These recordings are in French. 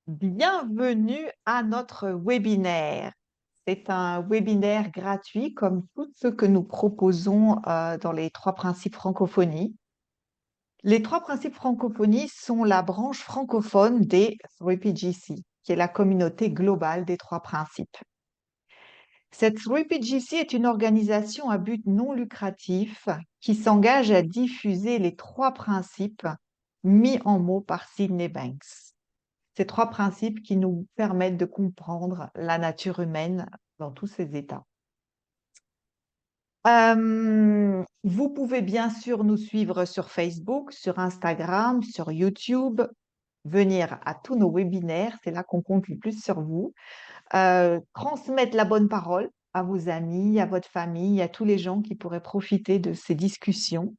Bienvenue à notre webinaire. C'est un webinaire gratuit comme tous ceux que nous proposons dans les trois principes francophonie. Les trois principes francophonie sont la branche francophone des 3PGC, qui est la communauté globale des trois principes. Cette 3PGC est une organisation à but non lucratif qui s'engage à diffuser les trois principes mis en mots par Sydney Banks. Ces trois principes qui nous permettent de comprendre la nature humaine dans tous ses états. Vous pouvez bien sûr nous suivre sur Facebook, sur Instagram, sur YouTube, venir à tous nos webinaires, c'est là qu'on compte le plus sur vous. Transmettre la bonne parole à vos amis, à votre famille, à tous les gens qui pourraient profiter de ces discussions.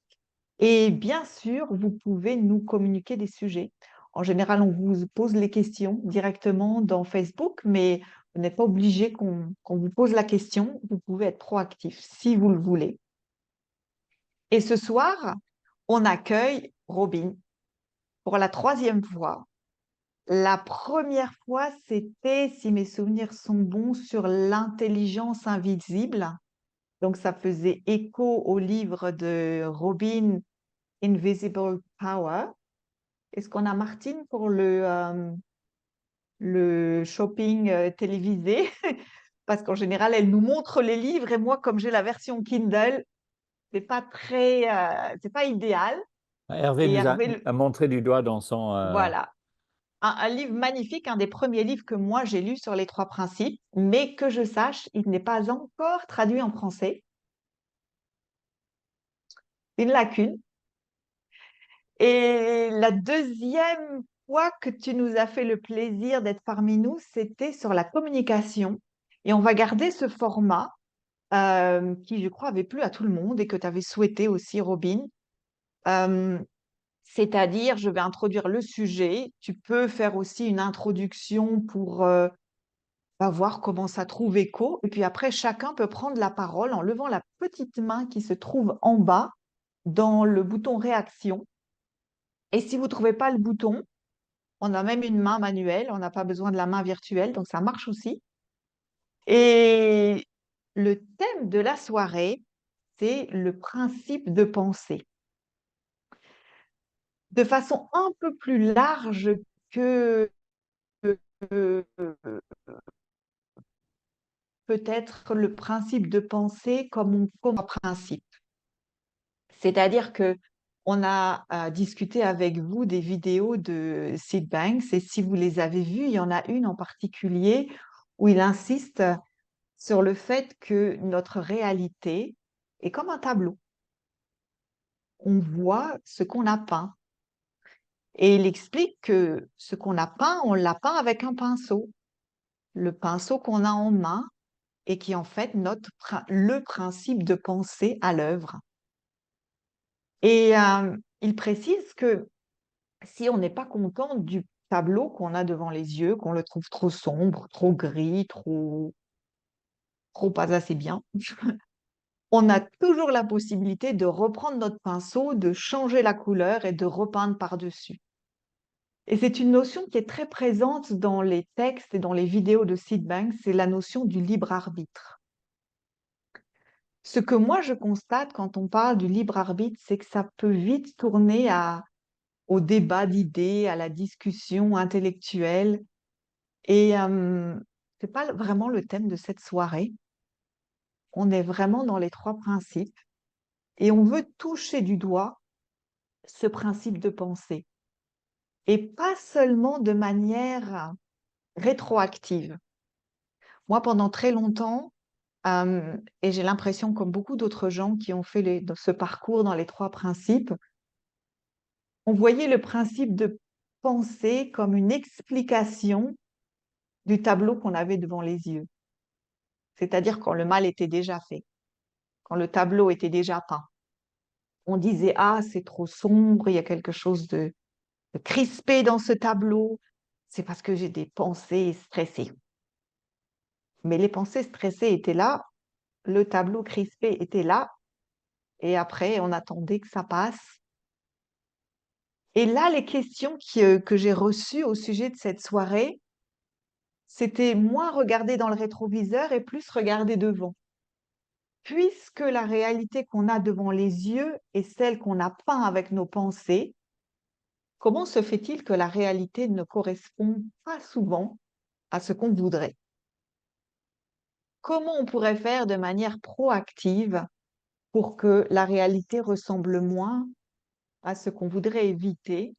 Et bien sûr, vous pouvez nous communiquer des sujets. En général, on vous pose les questions directement dans Facebook, mais vous n'êtes pas obligé qu'on vous pose la question. Vous pouvez être proactif si vous le voulez. Et ce soir, on accueille Robin pour la troisième fois. La première fois, c'était, si mes souvenirs sont bons, sur l'intelligence invisible. Donc, ça faisait écho au livre de Robin, Invisible Power. Est-ce qu'on a Martine pour le shopping télévisé? Parce qu'en général, elle nous montre les livres et moi, comme j'ai la version Kindle, c'est pas idéal. Hervé Et nous a, Hervé, a montré du doigt dans son... voilà, un livre magnifique, un des premiers livres que moi j'ai lu sur les trois principes, mais que je sache, il n'est pas encore traduit en français. Une lacune. Et la deuxième fois que tu nous as fait le plaisir d'être parmi nous, c'était sur la communication. Et on va garder ce format qui, je crois, avait plu à tout le monde et que tu avais souhaité aussi, Robin. Euh, C'est-à-dire, je vais introduire le sujet. Tu peux faire aussi une introduction pour voir comment ça trouve écho. Et puis après, chacun peut prendre la parole en levant la petite main qui se trouve en bas dans le bouton réaction. Et si vous ne trouvez pas le bouton, on a même une main manuelle, on n'a pas besoin de la main virtuelle, donc ça marche aussi. Et le thème de la soirée, c'est le principe de pensée. De façon un peu plus large que euh, peut-être le principe de pensée comme un principe. C'est-à-dire que on a discuté avec vous des vidéos de Sid Banks et si vous les avez vues, il y en a une en particulier où il insiste sur le fait que notre réalité est comme un tableau. On voit ce qu'on a peint. Et il explique que ce qu'on a peint, on l'a peint avec un pinceau. Le pinceau qu'on a en main et qui est en fait le principe de pensée à l'œuvre. Et il précise que si on n'est pas content du tableau qu'on a devant les yeux, qu'on le trouve trop sombre, trop gris, trop pas assez bien, on a toujours la possibilité de reprendre notre pinceau, de changer la couleur et de repeindre par-dessus. Et c'est une notion qui est très présente dans les textes et dans les vidéos de Sid Banks, c'est la notion du libre arbitre. Ce que moi je constate quand on parle du libre arbitre, c'est que ça peut vite tourner au débat d'idées, à la discussion intellectuelle. Et c'est pas vraiment le thème de cette soirée. On est vraiment dans les trois principes et on veut toucher du doigt ce principe de pensée et pas seulement de manière rétroactive. Moi, pendant très longtemps, et j'ai l'impression, comme beaucoup d'autres gens qui ont fait ce parcours dans les trois principes, on voyait le principe de pensée comme une explication du tableau qu'on avait devant les yeux. C'est-à-dire quand le mal était déjà fait, quand le tableau était déjà peint. On disait, ah, c'est trop sombre, il y a quelque chose de crispé dans ce tableau, c'est parce que j'ai des pensées stressées. Mais les pensées stressées étaient là, le tableau crispé était là, et après, on attendait que ça passe. Et là, les questions que j'ai reçues au sujet de cette soirée, c'était moins regarder dans le rétroviseur et plus regarder devant. Puisque la réalité qu'on a devant les yeux est celle qu'on a peint avec nos pensées, comment se fait-il que la réalité ne correspond pas souvent à ce qu'on voudrait? Comment on pourrait faire de manière proactive pour que la réalité ressemble moins à ce qu'on voudrait éviter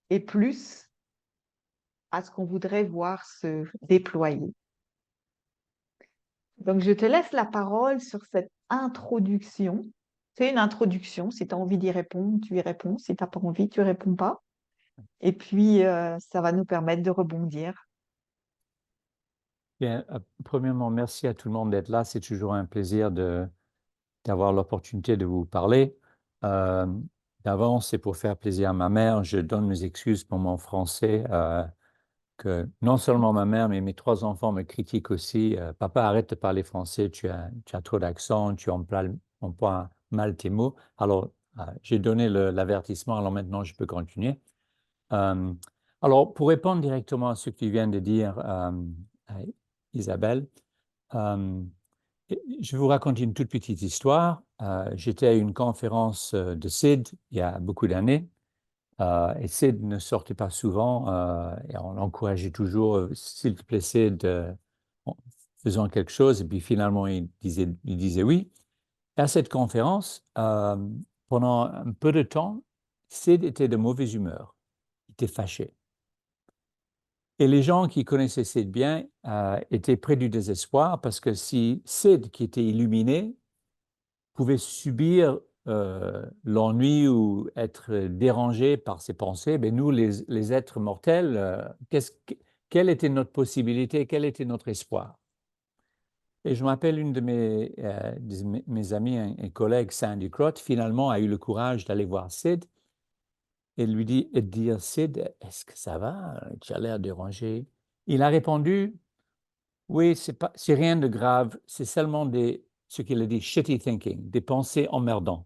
et plus à ce qu'on voudrait voir se déployer? Donc, je te laisse la parole sur cette introduction. C'est une introduction. Si tu as envie d'y répondre, tu y réponds. Si tu n'as pas envie, tu réponds pas. Et puis, ça va nous permettre de rebondir. Bien, premièrement, merci à tout le monde d'être là. C'est toujours un plaisir d'avoir l'opportunité de vous parler. D'avance, c'est pour faire plaisir à ma mère. Je donne mes excuses pour mon français, que non seulement ma mère, mais mes 3 enfants me critiquent aussi. Papa, arrête de parler français, tu as trop d'accent, tu emploies mal tes mots. Alors, j'ai donné l'avertissement, alors maintenant je peux continuer. Euh, alors, pour répondre directement à ce que tu viens de dire, Isabelle, je vais vous raconter une toute petite histoire. J'étais à une conférence de Sid il y a beaucoup d'années. Et Sid ne sortait pas souvent et on l'encourageait toujours, s'il te plaît, Sid, faisons quelque chose. Et puis finalement, il disait oui. Et à cette conférence, pendant un peu de temps, Sid était de mauvaise humeur. Il était fâché. Et les gens qui connaissaient Sid bien étaient près du désespoir parce que si Sid, qui était illuminé, pouvait subir l'ennui ou être dérangé par ses pensées, ben nous, les êtres mortels, quelle était notre possibilité, quel était notre espoir? Et je m'appelle une de mes amis, un collègue, Sandy Crott, finalement a eu le courage d'aller voir Sid et lui dire, Sid, est-ce que ça va? Tu as l'air dérangé. Il a répondu, oui, c'est rien de grave, c'est seulement ce qu'il a dit, shitty thinking, des pensées emmerdantes.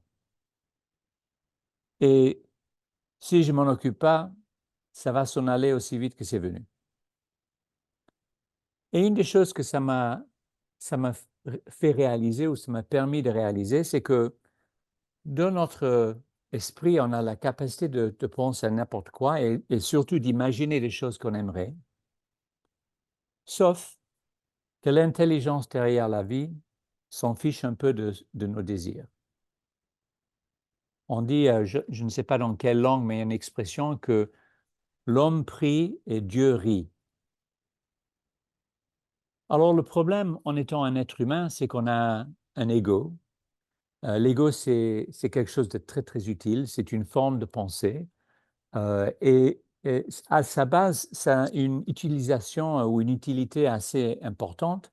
Et si je ne m'en occupe pas, ça va s'en aller aussi vite que c'est venu. Et une des choses que ça m'a fait réaliser ou ça m'a permis de réaliser, c'est que dans notre esprit, on a la capacité de penser à n'importe quoi et surtout d'imaginer des choses qu'on aimerait, sauf que l'intelligence derrière la vie s'en fiche un peu de nos désirs. On dit, je ne sais pas dans quelle langue, mais il y a une expression que l'homme prie et Dieu rit. Alors, le problème en étant un être humain, c'est qu'on a un ego. L'ego, c'est quelque chose de très, très utile. C'est une forme de pensée. Et à sa base, ça a une utilisation ou une utilité assez importante.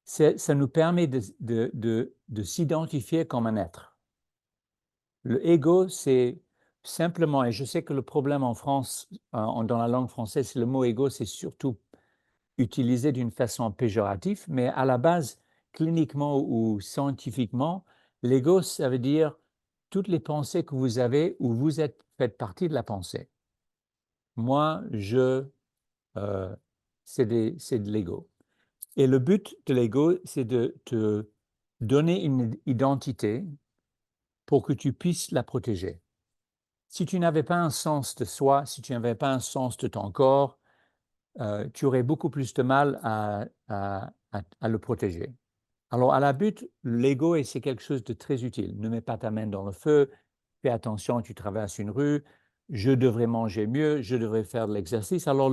Ça nous permet de s'identifier comme un être. Le ego, c'est simplement, et je sais que le problème en France, dans la langue française, c'est le mot ego, c'est surtout utilisé d'une façon péjorative, mais à la base, cliniquement ou scientifiquement, l'ego, ça veut dire toutes les pensées que vous avez où vous faites partie de la pensée. Moi, c'est de l'ego. Et le but de l'ego, c'est de te donner une identité pour que tu puisses la protéger. Si tu n'avais pas un sens de soi, si tu n'avais pas un sens de ton corps, tu aurais beaucoup plus de mal à le protéger. Alors, à la but, l'ego, c'est quelque chose de très utile. Ne mets pas ta main dans le feu, fais attention, tu traverses une rue, je devrais manger mieux, je devrais faire de l'exercice. Alors,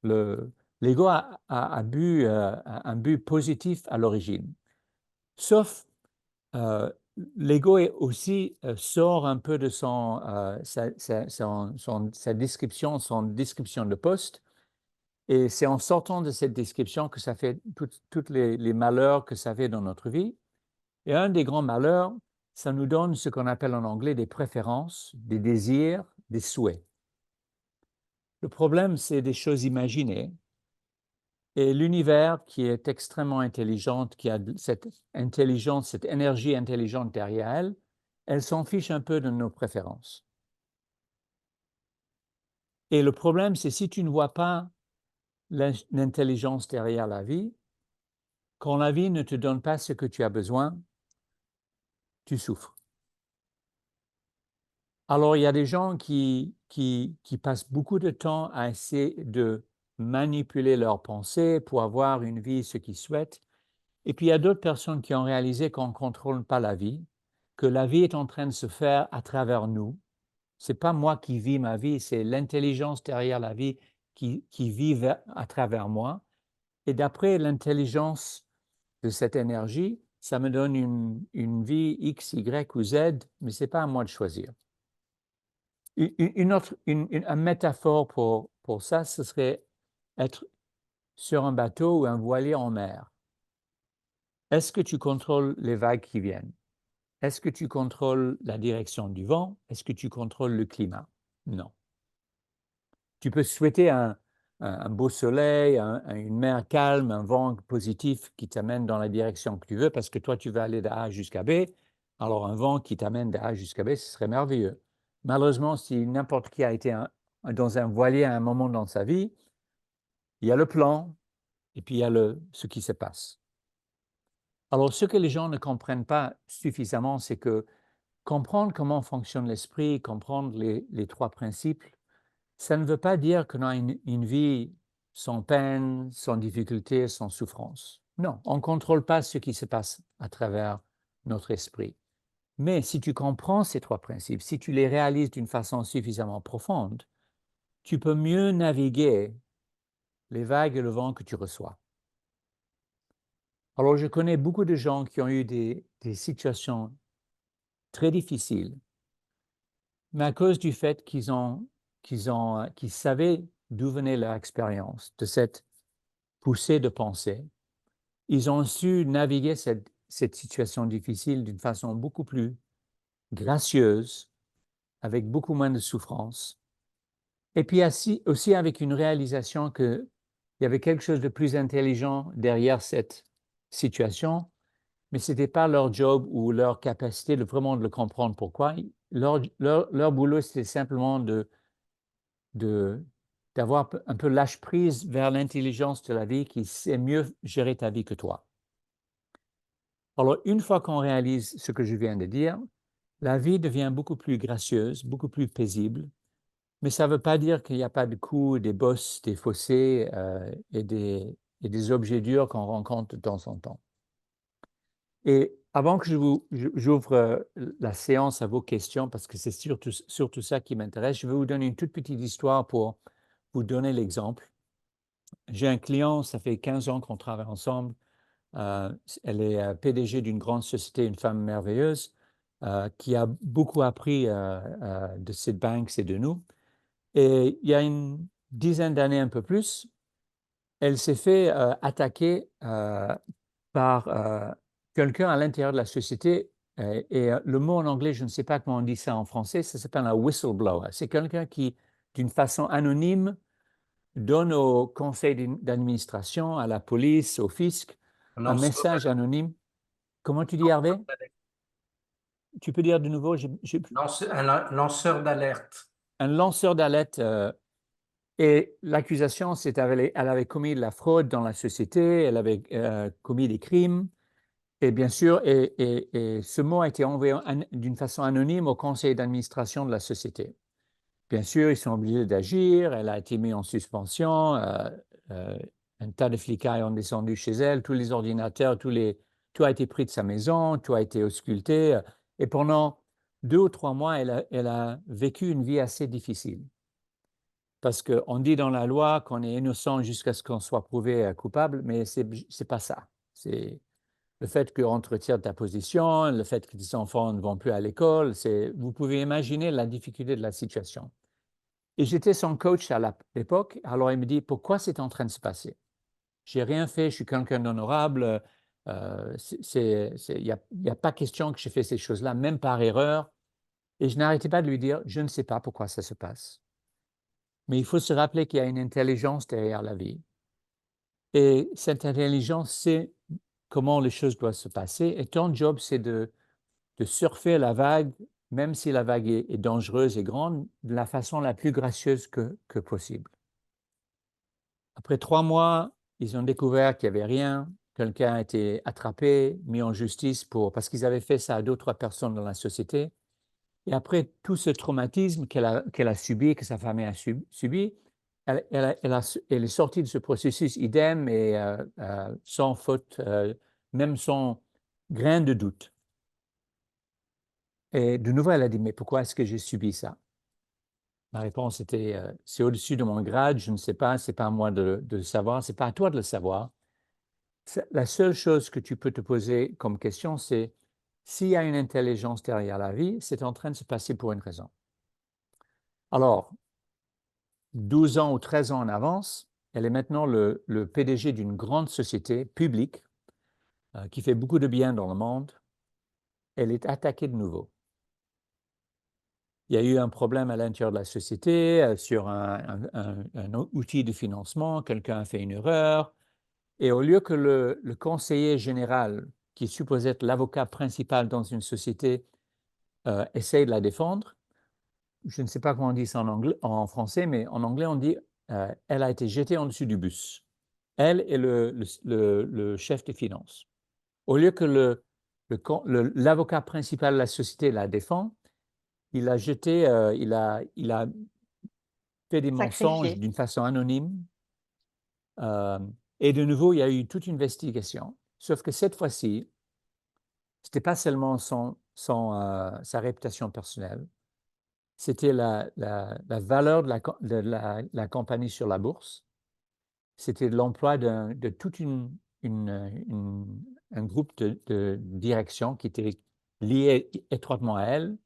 l'ego a un but positif à l'origine. Sauf, l'ego sort un peu de sa description de poste. Et c'est en sortant de cette description que ça fait tous les malheurs que ça fait dans notre vie. Et un des grands malheurs, ça nous donne ce qu'on appelle en anglais des préférences, des désirs, des souhaits. Le problème, c'est des choses imaginées. Et l'univers qui est extrêmement intelligente, qui a cette intelligence, cette énergie intelligente derrière elle, elle s'en fiche un peu de nos préférences. Et le problème, c'est si tu ne vois pas l'intelligence derrière la vie, quand la vie ne te donne pas ce que tu as besoin, tu souffres. Alors, il y a des gens qui passent beaucoup de temps à essayer de manipuler leurs pensées pour avoir une vie, ce qu'ils souhaitent. Et puis, il y a d'autres personnes qui ont réalisé qu'on ne contrôle pas la vie, que la vie est en train de se faire à travers nous. Ce n'est pas moi qui vis ma vie, c'est l'intelligence derrière la vie qui vit à travers moi. Et d'après l'intelligence de cette énergie, ça me donne une vie X, Y ou Z, mais ce n'est pas à moi de choisir. Une métaphore pour ça, ce serait être sur un bateau ou un voilier en mer. Est-ce que tu contrôles les vagues qui viennent? Est-ce que tu contrôles la direction du vent? Est-ce que tu contrôles le climat? Non. Tu peux souhaiter un beau soleil, une mer calme, un vent positif qui t'amène dans la direction que tu veux, parce que toi, tu veux aller de A jusqu'à B. Alors, un vent qui t'amène de A jusqu'à B, ce serait merveilleux. Malheureusement, si n'importe qui a été dans un voilier à un moment dans sa vie, il y a le plan et puis il y a ce qui se passe. Alors, ce que les gens ne comprennent pas suffisamment, c'est que comprendre comment fonctionne l'esprit, comprendre les trois principes, ça ne veut pas dire qu'on a une vie sans peine, sans difficulté, sans souffrance. Non, on ne contrôle pas ce qui se passe à travers notre esprit. Mais si tu comprends ces trois principes, si tu les réalises d'une façon suffisamment profonde, tu peux mieux naviguer les vagues et le vent que tu reçois. Alors, je connais beaucoup de gens qui ont eu des situations très difficiles, mais à cause du fait qu'ils savaient d'où venait leur expérience, de cette poussée de pensée, ils ont su naviguer cette situation difficile d'une façon beaucoup plus gracieuse, avec beaucoup moins de souffrance, et puis aussi avec une réalisation qu'il y avait quelque chose de plus intelligent derrière cette situation, mais ce n'était pas leur job ou leur capacité vraiment de le comprendre pourquoi. Leur boulot, c'était simplement d'avoir un peu lâche prise vers l'intelligence de la vie qui sait mieux gérer ta vie que toi. Alors, une fois qu'on réalise ce que je viens de dire, la vie devient beaucoup plus gracieuse, beaucoup plus paisible, mais ça ne veut pas dire qu'il n'y a pas de coups, des bosses, des fossés et des objets durs qu'on rencontre de temps en temps. Et avant que j'ouvre la séance à vos questions, parce que c'est surtout ça qui m'intéresse, je vais vous donner une toute petite histoire pour vous donner l'exemple. J'ai un client, ça fait 15 ans qu'on travaille ensemble. Elle est PDG d'une grande société, une femme merveilleuse, qui a beaucoup appris de Sid Banks et de nous. Et il y a une dizaine d'années, un peu plus, elle s'est fait attaquer par quelqu'un à l'intérieur de la société. Et le mot en anglais, je ne sais pas comment on dit ça en français, ça s'appelle un whistleblower. C'est quelqu'un qui, d'une façon anonyme, donne au conseil d'administration, à la police, au fisc, Un un lanceur message anonyme. Comment tu dis, Hervé? d'alerte. Tu peux dire de nouveau, Un lanceur d'alerte. un lanceur d'alerte. Et l'accusation, c'est qu'elle avait commis de la fraude dans la société, elle avait commis des crimes. Et bien sûr, et ce mot a été envoyé d'une façon anonyme au conseil d'administration de la société. Bien sûr, ils sont obligés d'agir, elle a été mise en suspension, un tas de flicailles ont descendu chez elle, tous les ordinateurs, tout a été pris de sa maison, tout a été ausculté. Et pendant 2 ou 3 mois, elle a vécu une vie assez difficile. Parce qu'on dit dans la loi qu'on est innocent jusqu'à ce qu'on soit prouvé coupable, mais ce n'est pas ça. C'est le fait qu'on te retire ta position, le fait que tes enfants ne vont plus à l'école, vous pouvez imaginer la difficulté de la situation. Et j'étais son coach à l'époque, alors il me dit, pourquoi c'est en train de se passer? J'ai rien fait, je suis quelqu'un d'honorable, il n'y a pas question que j'ai fait ces choses-là, même par erreur. Et je n'arrêtais pas de lui dire, je ne sais pas pourquoi ça se passe. Mais il faut se rappeler qu'il y a une intelligence derrière la vie. Et cette intelligence sait comment les choses doivent se passer. Et ton job, c'est de surfer la vague même si la vague est dangereuse et grande, de la façon la plus gracieuse que possible. Après 3 mois, ils ont découvert qu'il n'y avait rien. Quelqu'un a été attrapé, mis en justice parce qu'ils avaient fait ça à 2 ou 3 personnes dans la société. Et après tout ce traumatisme qu'elle a subi, que sa famille a subi, elle est sortie de ce processus idem et sans faute, même sans grain de doute. Et de nouveau, elle a dit, mais pourquoi est-ce que j'ai subi ça? Ma réponse était, c'est au-dessus de mon grade, je ne sais pas, c'est pas à moi de le savoir, c'est pas à toi de le savoir. La seule chose que tu peux te poser comme question, c'est s'il y a une intelligence derrière la vie, c'est en train de se passer pour une raison. Alors, 12 ans ou 13 ans en avance, elle est maintenant le PDG d'une grande société publique qui fait beaucoup de bien dans le monde. Elle est attaquée de nouveau. Il y a eu un problème à l'intérieur de la société sur un outil de financement, quelqu'un a fait une erreur, et au lieu que le conseiller général, qui est supposé être l'avocat principal dans une société, essaye de la défendre, je ne sais pas comment on dit ça en français, mais en anglais on dit elle a été jetée en dessus du bus. Elle et le chef des finances. Au lieu que l'avocat principal de la société la défend, il a jeté, il a fait des mensonges Sacrifié. d'une façon anonyme. Et de nouveau, il y a eu toute une investigation. Sauf que cette fois-ci, ce n'était pas seulement sa réputation personnelle, c'était la valeur de la compagnie sur la bourse. C'était l'emploi de tout un groupe de direction qui était lié étroitement à elle.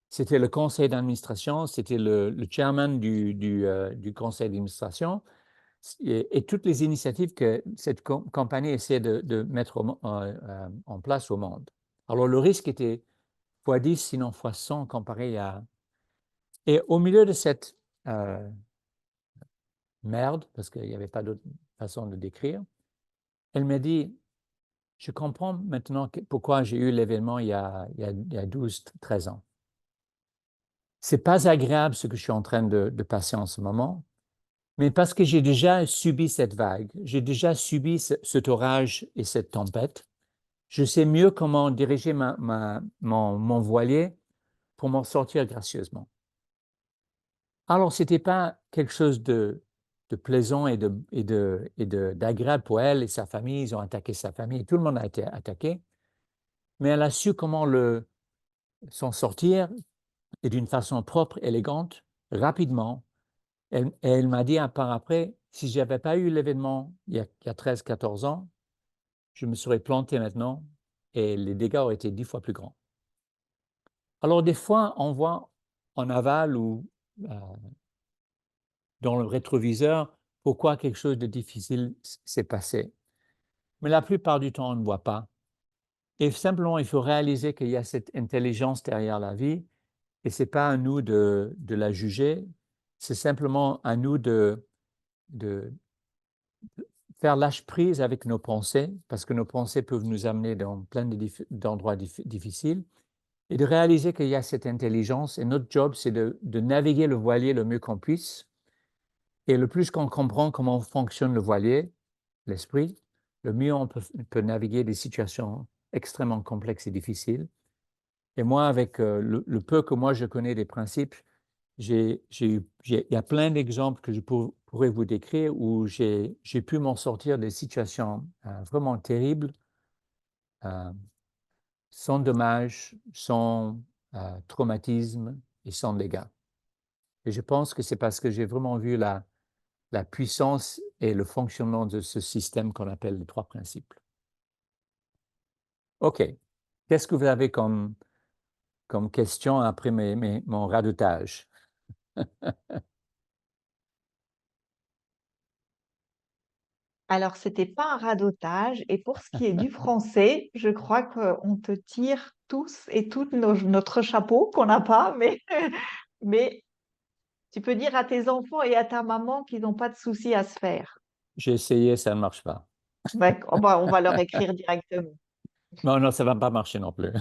C'était le conseil d'administration, c'était le chairman du conseil d'administration et toutes les initiatives que cette compagnie essayait de mettre en place au monde. Alors, le risque était x10, sinon x100 comparé à... Et au milieu de cette merde, parce qu'il n'y avait pas d'autre façon de décrire, elle m'a dit, je comprends maintenant pourquoi j'ai eu l'événement il y a 12, 13 ans. Ce n'est pas agréable ce que je suis en train de passer en ce moment, mais parce que j'ai déjà subi cette vague, j'ai déjà subi cet orage et cette tempête, je sais mieux comment diriger mon voilier pour m'en sortir gracieusement. Alors, ce n'était pas quelque chose de plaisant et d'agréable pour elle et sa famille. Ils ont attaqué sa famille, tout le monde a été attaqué, mais elle a su comment s'en sortir et d'une façon propre, élégante, rapidement. Elle m'a dit par après, si je n'avais pas eu l'événement il y a 13, 14 ans, je me serais planté maintenant et les dégâts auraient été 10 fois plus grands. Alors, des fois, on voit en aval ou dans le rétroviseur pourquoi quelque chose de difficile s'est passé. Mais la plupart du temps, on ne voit pas. Et simplement, il faut réaliser qu'il y a cette intelligence derrière la vie et ce n'est pas à nous de la juger, c'est simplement à nous de faire lâche-prise avec nos pensées, parce que nos pensées peuvent nous amener dans plein d'endroits difficiles, et de réaliser qu'il y a cette intelligence, et notre job, c'est de naviguer le voilier le mieux qu'on puisse, et le plus qu'on comprend comment fonctionne le voilier, l'esprit, le mieux on peut naviguer des situations extrêmement complexes et difficiles. Et moi, avec le peu que moi je connais des principes, il y a plein d'exemples que je pourrais vous décrire où j'ai pu m'en sortir des situations vraiment terribles, sans dommages, sans traumatisme et sans dégâts. Et je pense que c'est parce que j'ai vraiment vu la puissance et le fonctionnement de ce système qu'on appelle les 3 principes. OK. Qu'est-ce que vous avez comme question après mon radotage? Alors, c'était pas un radotage. Et pour ce qui est du français, je crois qu'on te tire tous et toutes notre chapeau qu'on n'a pas, mais tu peux dire à tes enfants et à ta maman qu'ils n'ont pas de soucis à se faire. J'ai essayé, ça ne marche pas. D'accord. Bah, on va leur écrire directement. Non, non, ça ne va pas marcher non plus.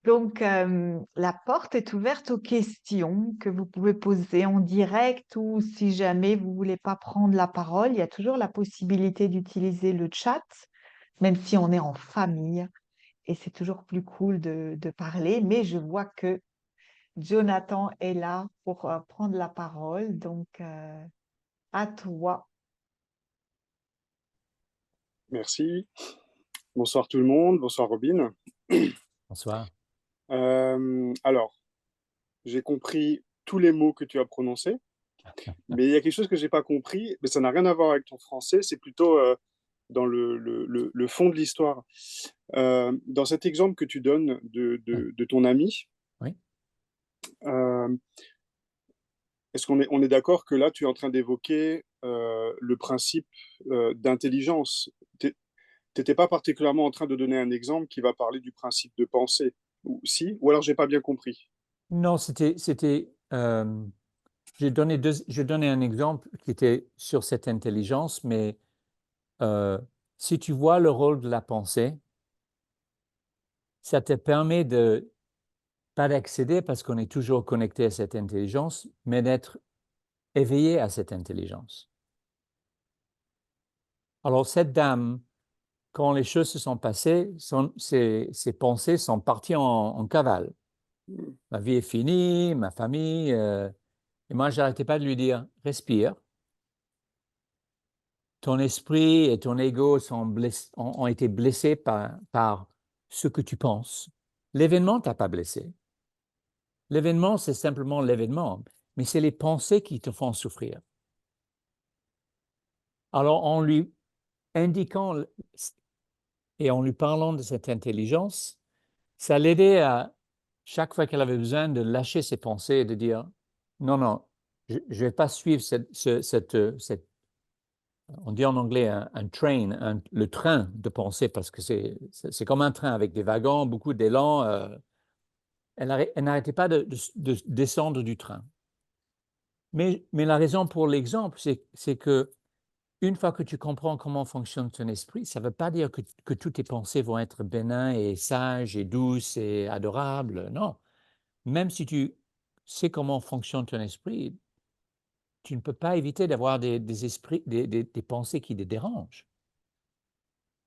Donc, la porte est ouverte aux questions que vous pouvez poser en direct ou si jamais vous voulez pas prendre la parole, il y a toujours la possibilité d'utiliser le chat, même si on est en famille et c'est toujours plus cool de parler. Mais je vois que Jonathan est là pour prendre la parole. Donc, à toi. Merci. Bonsoir tout le monde. Bonsoir Robin. Bonsoir. Alors, j'ai compris tous les mots que tu as prononcés, mais il y a quelque chose que j'ai pas compris, mais ça n'a rien à voir avec ton français, c'est plutôt dans le fond de l'histoire. Dans cet exemple que tu donnes de ton ami, Oui. euh, est-ce on est d'accord que là, tu es en train d'évoquer le principe d'intelligence? Tu n'étais pas particulièrement en train de donner un exemple qui va parler du principe de pensée, ou si? Ou alors j'ai pas bien compris. Non, j'ai donné un exemple qui était sur cette intelligence, mais si tu vois le rôle de la pensée, ça te permet de, pas d'accéder parce qu'on est toujours connecté à cette intelligence, mais d'être éveillé à cette intelligence. Alors, cette dame, quand les choses se sont passées, ses pensées sont parties en cavale. Ma vie est finie, ma famille. Et moi, je n'arrêtais pas de lui dire, respire. Ton esprit et ton ego ont été blessés par ce que tu penses. L'événement ne t'a pas blessé. L'événement, c'est simplement l'événement, mais c'est les pensées qui te font souffrir. Alors, en lui indiquant et en lui parlant de cette intelligence, ça l'aidait à, chaque fois qu'elle avait besoin, de lâcher ses pensées et de dire, non, non, je ne vais pas suivre on dit en anglais un train, le train de pensée, parce que c'est comme un train avec des wagons, beaucoup d'élan. Elle n'arrêtait pas de descendre du train. Mais la raison pour l'exemple, c'est que une fois que tu comprends comment fonctionne ton esprit, ça ne veut pas dire que toutes tes pensées vont être bénins et sages et douces et adorables. Non. Même si tu sais comment fonctionne ton esprit, tu ne peux pas éviter d'avoir des pensées qui te dérangent.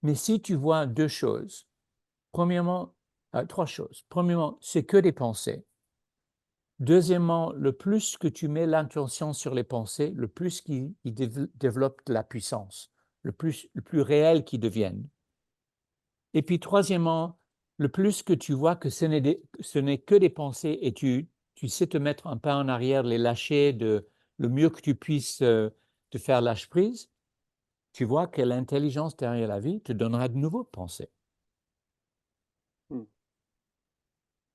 Mais si tu vois deux choses, premièrement, trois choses. Premièrement, c'est que des pensées. Deuxièmement, le plus que tu mets l'intention sur les pensées, le plus qu'ils développent de la puissance, le plus réel qu'ils deviennent. Et puis troisièmement, le plus que tu vois que ce n'est que des pensées et tu sais te mettre un pas en arrière, les lâcher le mieux que tu puisses te faire lâche prise, tu vois que l'intelligence derrière la vie te donnera de nouveaux pensées. Hmm.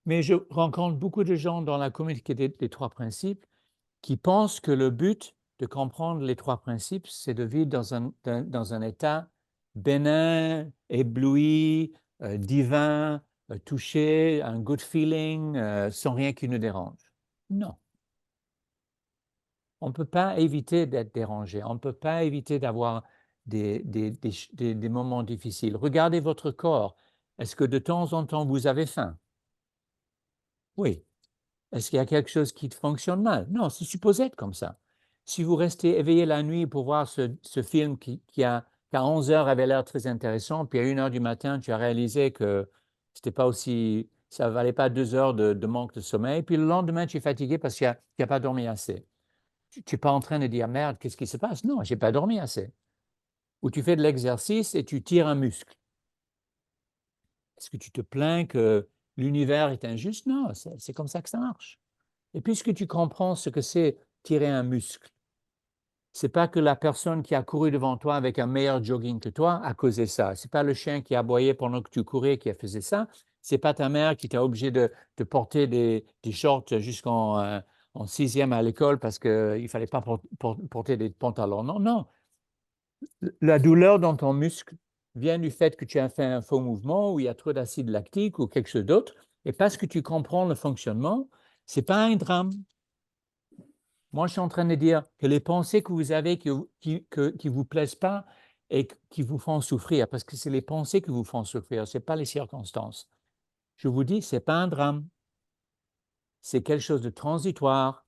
Mais je rencontre beaucoup de gens dans la communauté des trois principes qui pensent que le but de comprendre les trois principes, c'est de vivre dans un état bénin, ébloui, divin, touché, un good feeling, sans rien qui nous dérange. Non. On ne peut pas éviter d'être dérangé, on ne peut pas éviter d'avoir des moments difficiles. Regardez votre corps. Est-ce que de temps en temps, vous avez faim? Oui. Est-ce qu'il y a quelque chose qui fonctionne mal? Non, c'est supposé être comme ça. Si vous restez éveillé la nuit pour voir ce film qu'à 11 heures avait l'air très intéressant, puis à 1 heure du matin, tu as réalisé que ça ne valait pas 2 heures de manque de sommeil, puis le lendemain, tu es fatigué parce que tu n'as pas dormi assez. Tu n'es pas en train de dire, merde, qu'est-ce qui se passe? Non, je n'ai pas dormi assez. Ou tu fais de l'exercice et tu tires un muscle. Est-ce que tu te plains que l'univers est injuste? Non, c'est comme ça que ça marche. Et puisque tu comprends ce que c'est tirer un muscle, c'est pas que la personne qui a couru devant toi avec un meilleur jogging que toi a causé ça. C'est pas le chien qui a aboyé pendant que tu courais qui a fait ça. C'est pas ta mère qui t'a obligé de porter des shorts jusqu'en en 6e à l'école parce qu'il fallait pas porter des pantalons. Non, non. La douleur dans ton muscle vient du fait que tu as fait un faux mouvement, où il y a trop d'acide lactique ou quelque chose d'autre. Et parce que tu comprends le fonctionnement, c'est pas un drame. Moi, je suis en train de dire que les pensées que vous avez qui ne vous plaisent pas et qui vous font souffrir, parce que c'est les pensées qui vous font souffrir, ce n'est pas les circonstances. je vous dis, ce n'est pas un drame. C'est quelque chose de transitoire.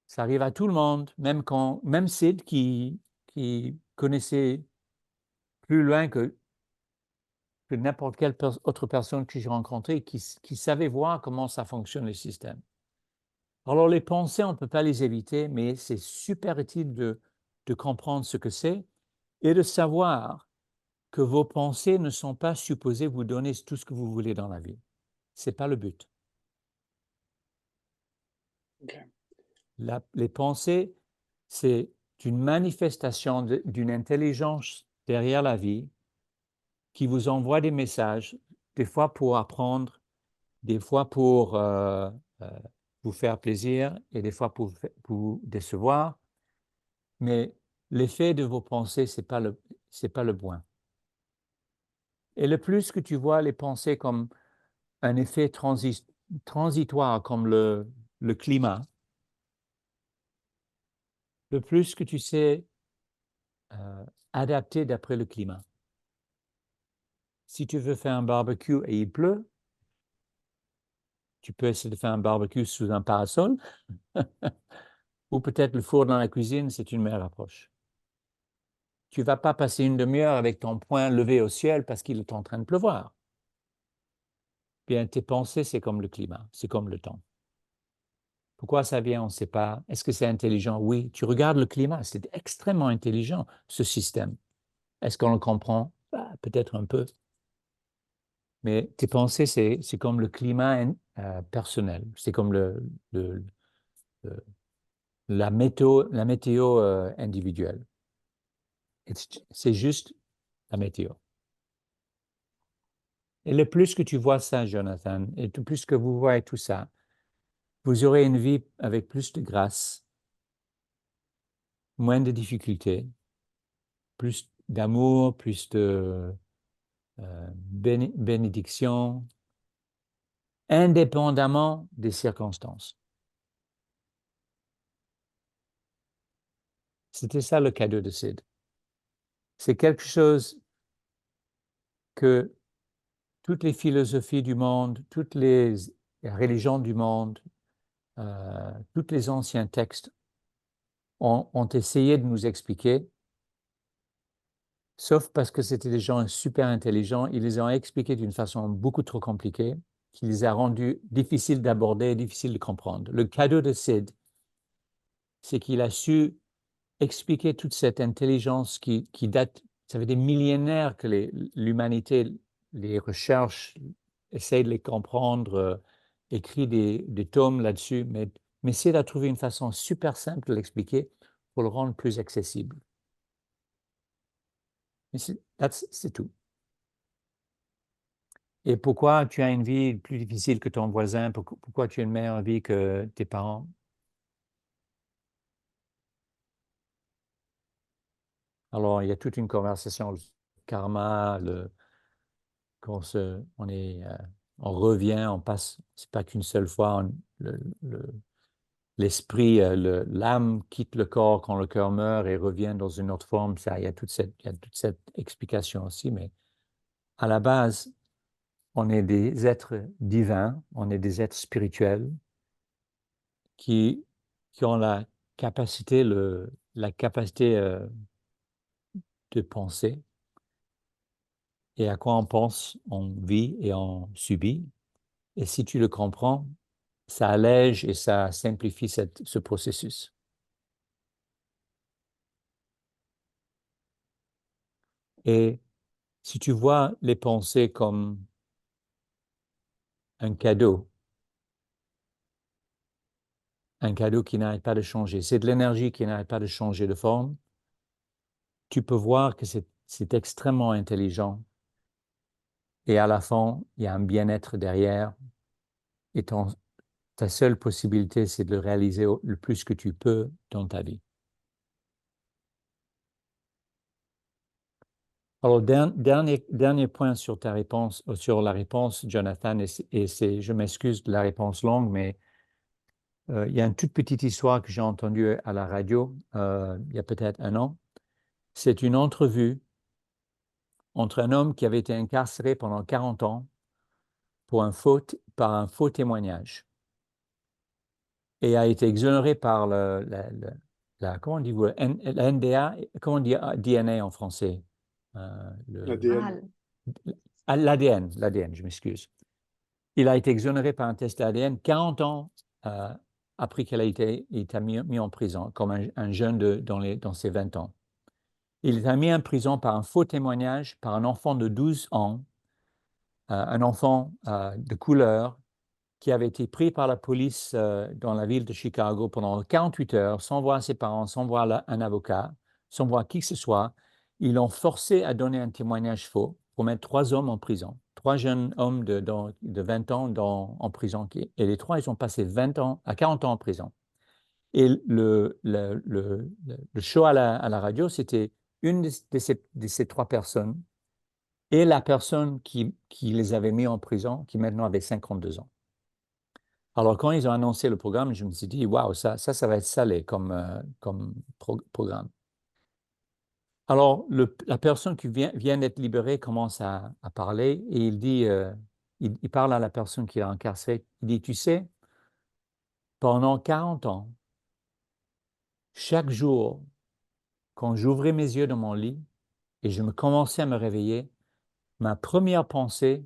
Ça arrive à tout le monde, même Sid qui connaissait plus loin que n'importe quelle autre personne que j'ai rencontrée, qui savait voir comment ça fonctionne le système. Alors les pensées, on ne peut pas les éviter, mais c'est super utile de comprendre ce que c'est et de savoir que vos pensées ne sont pas supposées vous donner tout ce que vous voulez dans la vie. Ce n'est pas le but. Ok. Les pensées, c'est une manifestation d'une intelligence derrière la vie qui vous envoie des messages, des fois pour apprendre, des fois pour vous faire plaisir et des fois pour vous décevoir. Mais l'effet de vos pensées, ce n'est pas le point. Et le plus que tu vois les pensées comme un effet transitoire, comme le climat, le plus que tu sais adapter d'après le climat. Si tu veux faire un barbecue et il pleut, tu peux essayer de faire un barbecue sous un parasol, ou peut-être le four dans la cuisine, c'est une meilleure approche. Tu ne vas pas passer une demi-heure avec ton poing levé au ciel parce qu'il est en train de pleuvoir. Bien, tes pensées, c'est comme le climat, c'est comme le temps. Pourquoi ça vient, on ne sait pas. Est-ce que c'est intelligent? Oui. Tu regardes le climat, c'est extrêmement intelligent, ce système. Est-ce qu'on le comprend? Peut-être un peu. Mais tes pensées, c'est comme le climat personnel. C'est comme la météo individuelle. C'est juste la météo. Et le plus que tu vois ça, Jonathan, et le plus que vous voyez tout ça, vous aurez une vie avec plus de grâce, moins de difficultés, plus d'amour, plus de bénédiction, indépendamment des circonstances. C'était ça le cadeau de Sid. C'est quelque chose que toutes les philosophies du monde, toutes les religions du monde, tous les anciens textes ont essayé de nous expliquer, sauf parce que c'était des gens super intelligents, ils les ont expliqués d'une façon beaucoup trop compliquée, qui les a rendus difficiles d'aborder, difficiles de comprendre. Le cadeau de Sid, c'est qu'il a su expliquer toute cette intelligence qui date, ça fait des millénaires que l'humanité, les recherches, essaye de les comprendre, écrit des tomes là-dessus, mais Sid a trouvé une façon super simple de l'expliquer pour le rendre plus accessible. C'est tout. Et pourquoi tu as une vie plus difficile que ton voisin? Pourquoi tu as une meilleure vie que tes parents? Alors, il y a toute une conversation, le karma, on revient, on passe, c'est pas qu'une seule fois, l'esprit, l'âme quitte le corps quand le cœur meurt et revient dans une autre forme. Il y a toute cette explication aussi, mais à la base, on est des êtres divins, on est des êtres spirituels qui ont la capacité de penser. Et à quoi on pense, on vit et on subit. Et si tu le comprends, ça allège et ça simplifie ce processus. Et si tu vois les pensées comme un cadeau qui n'arrête pas de changer, c'est de l'énergie qui n'arrête pas de changer de forme, tu peux voir que c'est extrêmement intelligent. Et à la fin, il y a un bien-être derrière. Et ta seule possibilité, c'est de le réaliser le plus que tu peux dans ta vie. Alors, dernier point sur ta réponse, sur la réponse, Jonathan, je m'excuse de la réponse longue, mais il y a une toute petite histoire que j'ai entendue à la radio il y a peut-être un an. C'est une entrevue entre un homme qui avait été incarcéré pendant 40 ans par un faux témoignage et a été exonéré par comment on dit, la NDA, comment on dit DNA en français? L'ADN. L'ADN, je m'excuse. Il a été exonéré par un test d'ADN 40 ans après qu'il a été mis en prison, comme un jeune dans ses 20 ans. Il a été mis en prison par un faux témoignage par un enfant de 12 ans, un enfant de couleur, qui avait été pris par la police dans la ville de Chicago pendant 48 heures, sans voir ses parents, sans voir un avocat, sans voir qui que ce soit. Ils l'ont forcé à donner un témoignage faux pour mettre 3 hommes en prison, 3 jeunes hommes de 20 ans en prison. Et les 3, ils ont passé 20 ans à 40 ans en prison. Et le show à la radio, c'était une de ces 3 personnes et la personne qui les avait mis en prison, qui maintenant avait 52 ans. Alors, quand ils ont annoncé le programme, je me suis dit, waouh, ça va être salé comme programme. Alors, la personne qui vient d'être libérée commence à parler et il dit, il parle à la personne qui l'a incarcéré. Il dit, tu sais, pendant 40 ans, chaque jour, quand j'ouvrais mes yeux dans mon lit et je me commençais à me réveiller, ma première pensée,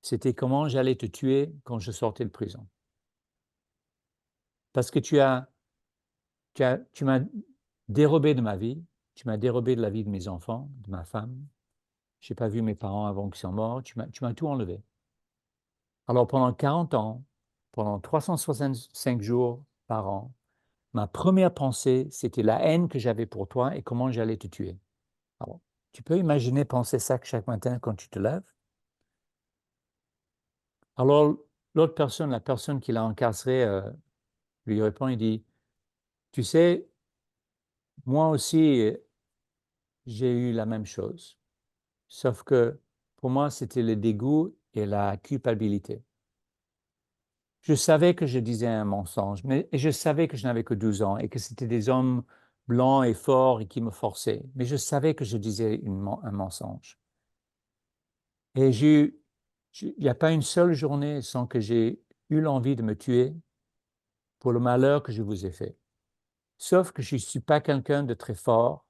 c'était comment j'allais te tuer quand je sortais de prison. Parce que tu m'as dérobé de ma vie, tu m'as dérobé de la vie de mes enfants, de ma femme. Je n'ai pas vu mes parents avant qu'ils soient morts, tu m'as tout enlevé. Alors pendant 40 ans, pendant 365 jours par an, ma première pensée, c'était la haine que j'avais pour toi et comment j'allais te tuer. Alors, tu peux imaginer penser ça chaque matin quand tu te lèves? Alors l'autre personne, la personne qui l'a incarcéré, lui répond, il dit, tu sais, moi aussi, j'ai eu la même chose. Sauf que pour moi, c'était le dégoût et la culpabilité. Je savais que je disais un mensonge, mais je savais que je n'avais que 12 ans et que c'était des hommes blancs et forts et qui me forçaient. Mais je savais que je disais un mensonge. Et il n'y a pas une seule journée sans que j'ai eu l'envie de me tuer pour le malheur que je vous ai fait. Sauf que je ne suis pas quelqu'un de très fort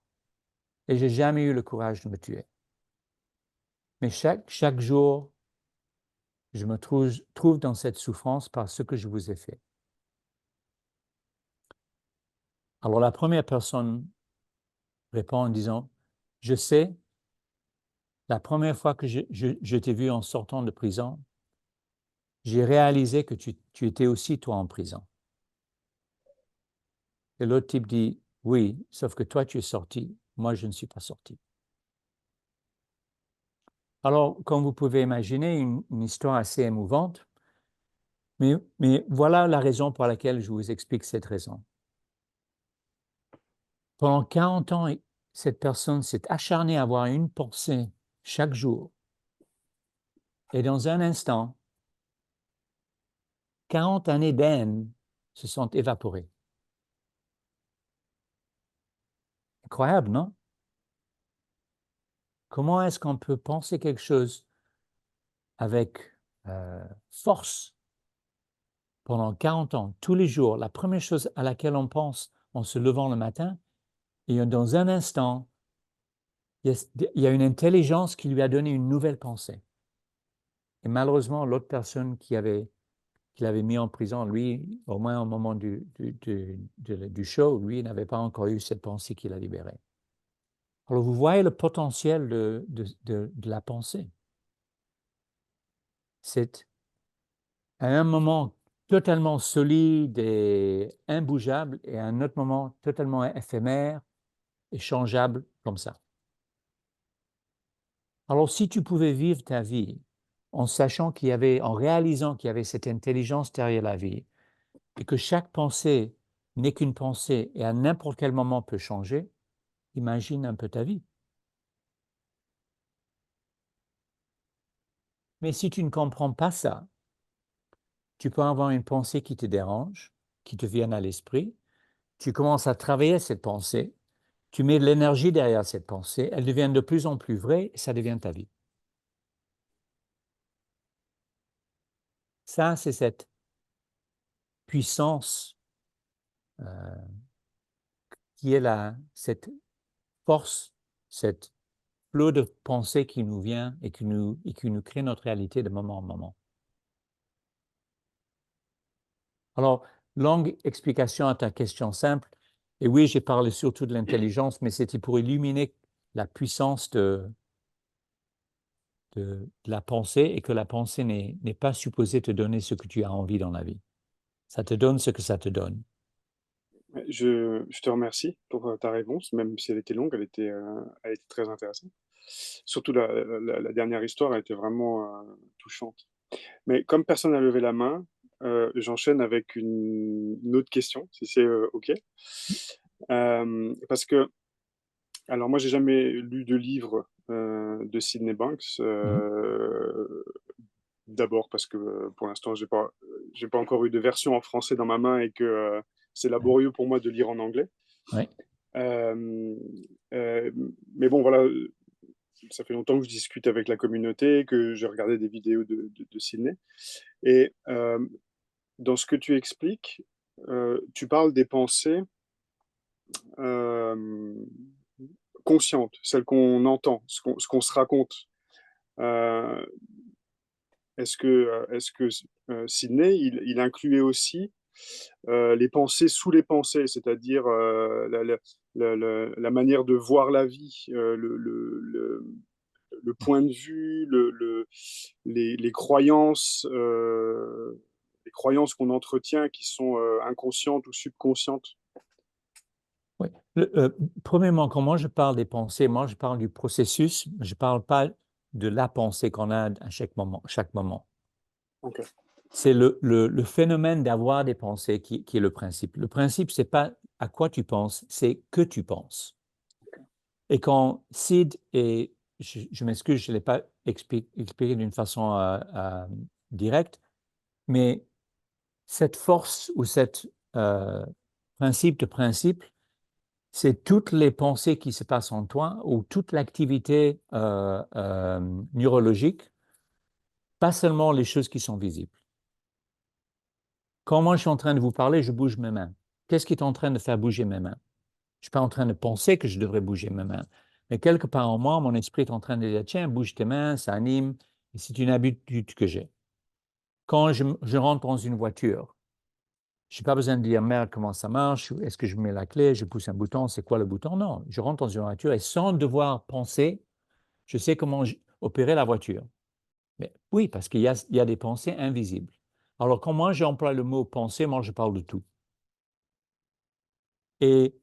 et je n'ai jamais eu le courage de me tuer. Mais chaque jour, je me trouve dans cette souffrance par ce que je vous ai fait. Alors la première personne répond en disant, je sais, la première fois que je t'ai vu en sortant de prison, j'ai réalisé que tu étais aussi toi en prison. Et l'autre type dit, oui, sauf que toi tu es sorti, moi je ne suis pas sorti. Alors, comme vous pouvez imaginer, une histoire assez émouvante, mais voilà la raison pour laquelle je vous explique cette raison. Pendant 40 ans, cette personne s'est acharnée à avoir une pensée chaque jour. Et dans un instant, 40 années d'haine se sont évaporées. Incroyable, non? Comment est-ce qu'on peut penser quelque chose avec force pendant 40 ans, tous les jours? La première chose à laquelle on pense en se levant le matin, et dans un instant, il y a une intelligence qui lui a donné une nouvelle pensée. Et malheureusement, l'autre personne qu'il avait mis en prison, lui, au moins au moment du show, lui n'avait pas encore eu cette pensée qu'il a libérée. Alors vous voyez le potentiel de la pensée. C'est à un moment totalement solide et imbougeable et à un autre moment totalement éphémère et changeable comme ça. Alors si tu pouvais vivre ta vie en réalisant qu'il y avait cette intelligence derrière la vie et que chaque pensée n'est qu'une pensée et à n'importe quel moment peut changer, imagine un peu ta vie. Mais si tu ne comprends pas ça, tu peux avoir une pensée qui te dérange, qui te vient à l'esprit, tu commences à travailler cette pensée, tu mets de l'énergie derrière cette pensée, elle devient de plus en plus vraie et ça devient ta vie. Ça, c'est cette puissance qui est cette force, cette flot de pensée qui nous vient et qui nous crée notre réalité de moment en moment. Alors, longue explication à ta question simple. Et oui, j'ai parlé surtout de l'intelligence, mais c'était pour illuminer la puissance de la pensée et que la pensée n'est pas supposée te donner ce que tu as envie dans la vie. Ça te donne ce que ça te donne. Je te remercie pour ta réponse, même si elle était longue, elle était très intéressante. Surtout la dernière histoire, elle était vraiment touchante. Mais comme personne n'a levé la main, j'enchaîne avec une autre question, si c'est OK. Parce que, alors moi, j'ai jamais lu de livre de Sydney Banks. D'abord parce que pour l'instant, j'ai pas encore eu de version en français dans ma main et que c'est laborieux pour moi de lire en anglais. Oui. Mais bon, voilà, ça fait longtemps que je discute avec la communauté, que j'ai regardé des vidéos de Sydney. Et dans ce que tu expliques, tu parles des pensées conscientes, celles qu'on entend, ce qu'on se raconte. Est-ce que Sydney, il incluait aussi les pensées sous les pensées, c'est-à-dire la manière de voir la vie, le point de vue, les croyances qu'on entretient qui sont inconscientes ou subconscientes? Oui. Premièrement, quand moi je parle des pensées, moi je parle du processus, je ne parle pas de la pensée qu'on a à chaque moment. Okay. C'est le phénomène d'avoir des pensées qui est le principe. Le principe, ce n'est pas à quoi tu penses, c'est que tu penses. Et quand Sid, et je m'excuse, je ne l'ai pas expliqué d'une façon directe, mais cette force ou cet principe de principe, c'est toutes les pensées qui se passent en toi ou toute l'activité neurologique, pas seulement les choses qui sont visibles. Quand moi je suis en train de vous parler, je bouge mes mains. Qu'est-ce qui est en train de faire bouger mes mains? Je ne suis pas en train de penser que je devrais bouger mes mains, mais quelque part en moi, mon esprit est en train de dire, tiens, bouge tes mains, ça anime, et c'est une habitude que j'ai. Quand je rentre dans une voiture, je n'ai pas besoin de dire, merde, comment ça marche, est-ce que je mets la clé, je pousse un bouton, c'est quoi le bouton? Non, je rentre dans une voiture et sans devoir penser, je sais comment opérer la voiture. Mais oui, parce qu'il y a des pensées invisibles. Alors, quand moi j'emploie le mot pensée, moi je parle de tout. Et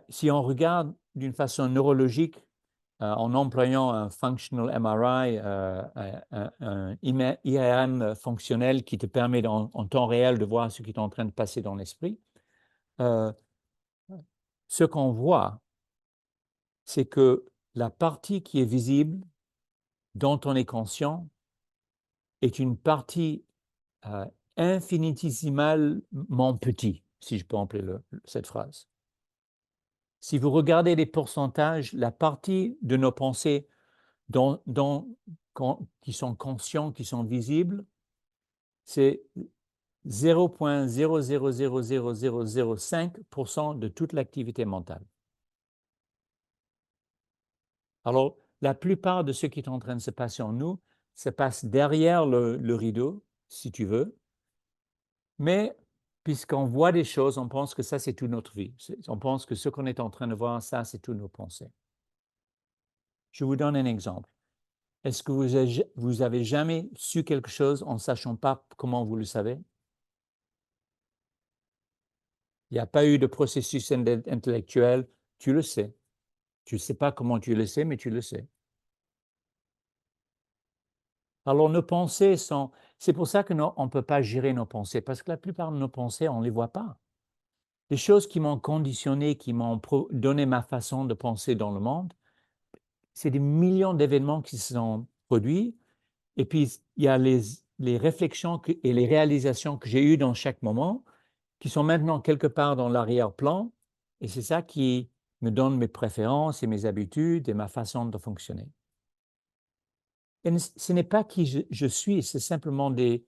si on regarde d'une façon neurologique, en employant un functional MRI, un IRM fonctionnel qui te permet en temps réel de voir ce qui est en train de passer dans l'esprit, ce qu'on voit, c'est que la partie qui est visible, dont on est conscient, est une partie infinitésimalement petite, si je peux employer cette phrase. Si vous regardez les pourcentages, la partie de nos pensées qui sont conscients, qui sont visibles, c'est 0,0000005% de toute l'activité mentale. Alors, la plupart de ce qui est en train de se passer en nous se passe derrière le rideau, si tu veux, mais puisqu'on voit des choses, on pense que ça, c'est toute notre vie. On pense que ce qu'on est en train de voir, ça, c'est toutes nos pensées. Je vous donne un exemple. Est-ce que vous avez jamais su quelque chose en ne sachant pas comment vous le savez? Il n'y a pas eu de processus intellectuel, tu le sais. Tu ne sais pas comment tu le sais, mais tu le sais. Alors nos pensées sont... C'est pour ça qu'on ne peut pas gérer nos pensées, parce que la plupart de nos pensées, on ne les voit pas. Les choses qui m'ont conditionné, qui m'ont donné ma façon de penser dans le monde, c'est des millions d'événements qui se sont produits. Et puis, il y a les réflexions et les réalisations que j'ai eues dans chaque moment, qui sont maintenant quelque part dans l'arrière-plan. Et c'est ça qui me donne mes préférences et mes habitudes et ma façon de fonctionner. Et ce n'est pas qui je suis, c'est simplement des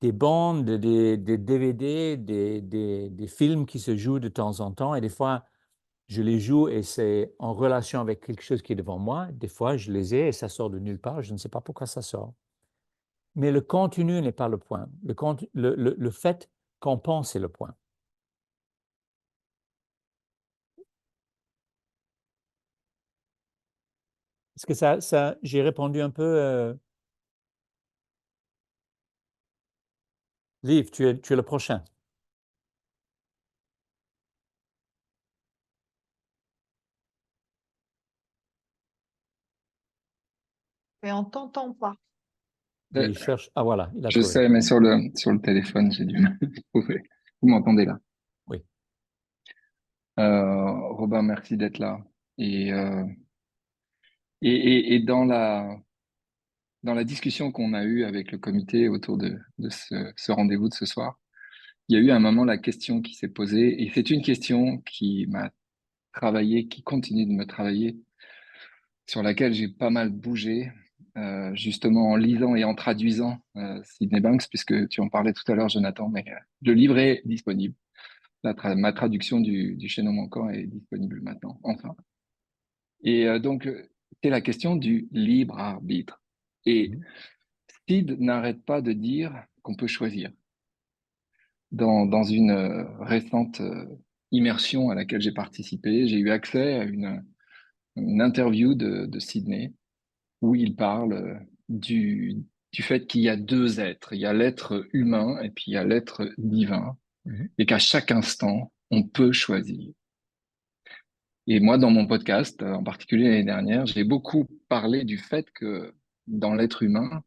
des bandes, des DVD, des films qui se jouent de temps en temps. Et des fois, je les joue et c'est en relation avec quelque chose qui est devant moi. Des fois, je les ai et ça sort de nulle part. Je ne sais pas pourquoi ça sort. Mais le contenu n'est pas le point. Le fait qu'on pense est le point. Est-ce que j'ai répondu un peu Liv, tu es le prochain. Mais on t'entend pas. Il cherche. Ah voilà, il a Je trouvé. sais, mais sur le téléphone, j'ai du mal. Vous m'entendez là? Oui. Robin, merci d'être là. Et dans la discussion qu'on a eue avec le comité autour de ce rendez-vous de ce soir, il y a eu un moment la question qui s'est posée, et c'est une question qui m'a travaillé, qui continue de me travailler, sur laquelle j'ai pas mal bougé, justement en lisant et en traduisant Sydney Banks, puisque tu en parlais tout à l'heure, Jonathan, mais le livre est disponible. Ma traduction du Chaînon manquant est disponible maintenant, enfin. Et donc, c'est la question du libre arbitre. Et Sid n'arrête pas de dire qu'on peut choisir. Dans une récente immersion à laquelle j'ai participé, j'ai eu accès à une interview de Sydney où il parle du fait qu'il y a deux êtres. Il y a l'être humain et puis il y a l'être divin. Et qu'à chaque instant, on peut choisir. Et moi, dans mon podcast, en particulier l'année dernière, j'ai beaucoup parlé du fait que dans l'être humain,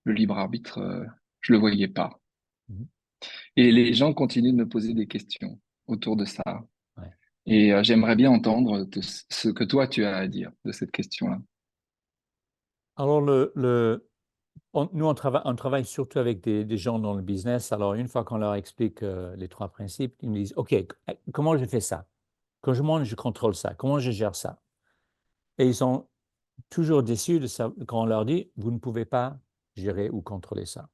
le libre arbitre, je le voyais pas. Et les gens continuent de me poser des questions autour de ça. Ouais. Et j'aimerais bien entendre ce que toi, tu as à dire de cette question-là. Alors, nous, on travaille surtout avec des gens dans le business. Alors, une fois qu'on leur explique les trois principes, ils me disent, OK, comment je fais ça? Quand je monte, je contrôle ça. Comment je gère ça? Et ils sont toujours déçus de ça quand on leur dit, vous ne pouvez pas gérer ou contrôler ça.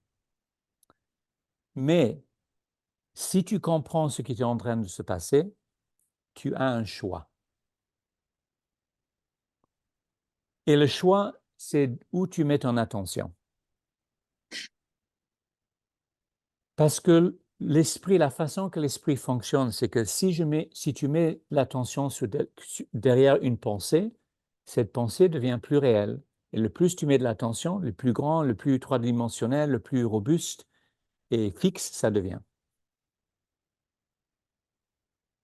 Mais si tu comprends ce qui est en train de se passer, tu as un choix. Et le choix, c'est où tu mets ton attention. Parce que l'esprit, la façon que l'esprit fonctionne, c'est que si tu mets l'attention derrière une pensée, cette pensée devient plus réelle. Et le plus tu mets de l'attention, le plus grand, le plus trois-dimensionnel, le plus robuste et fixe ça devient.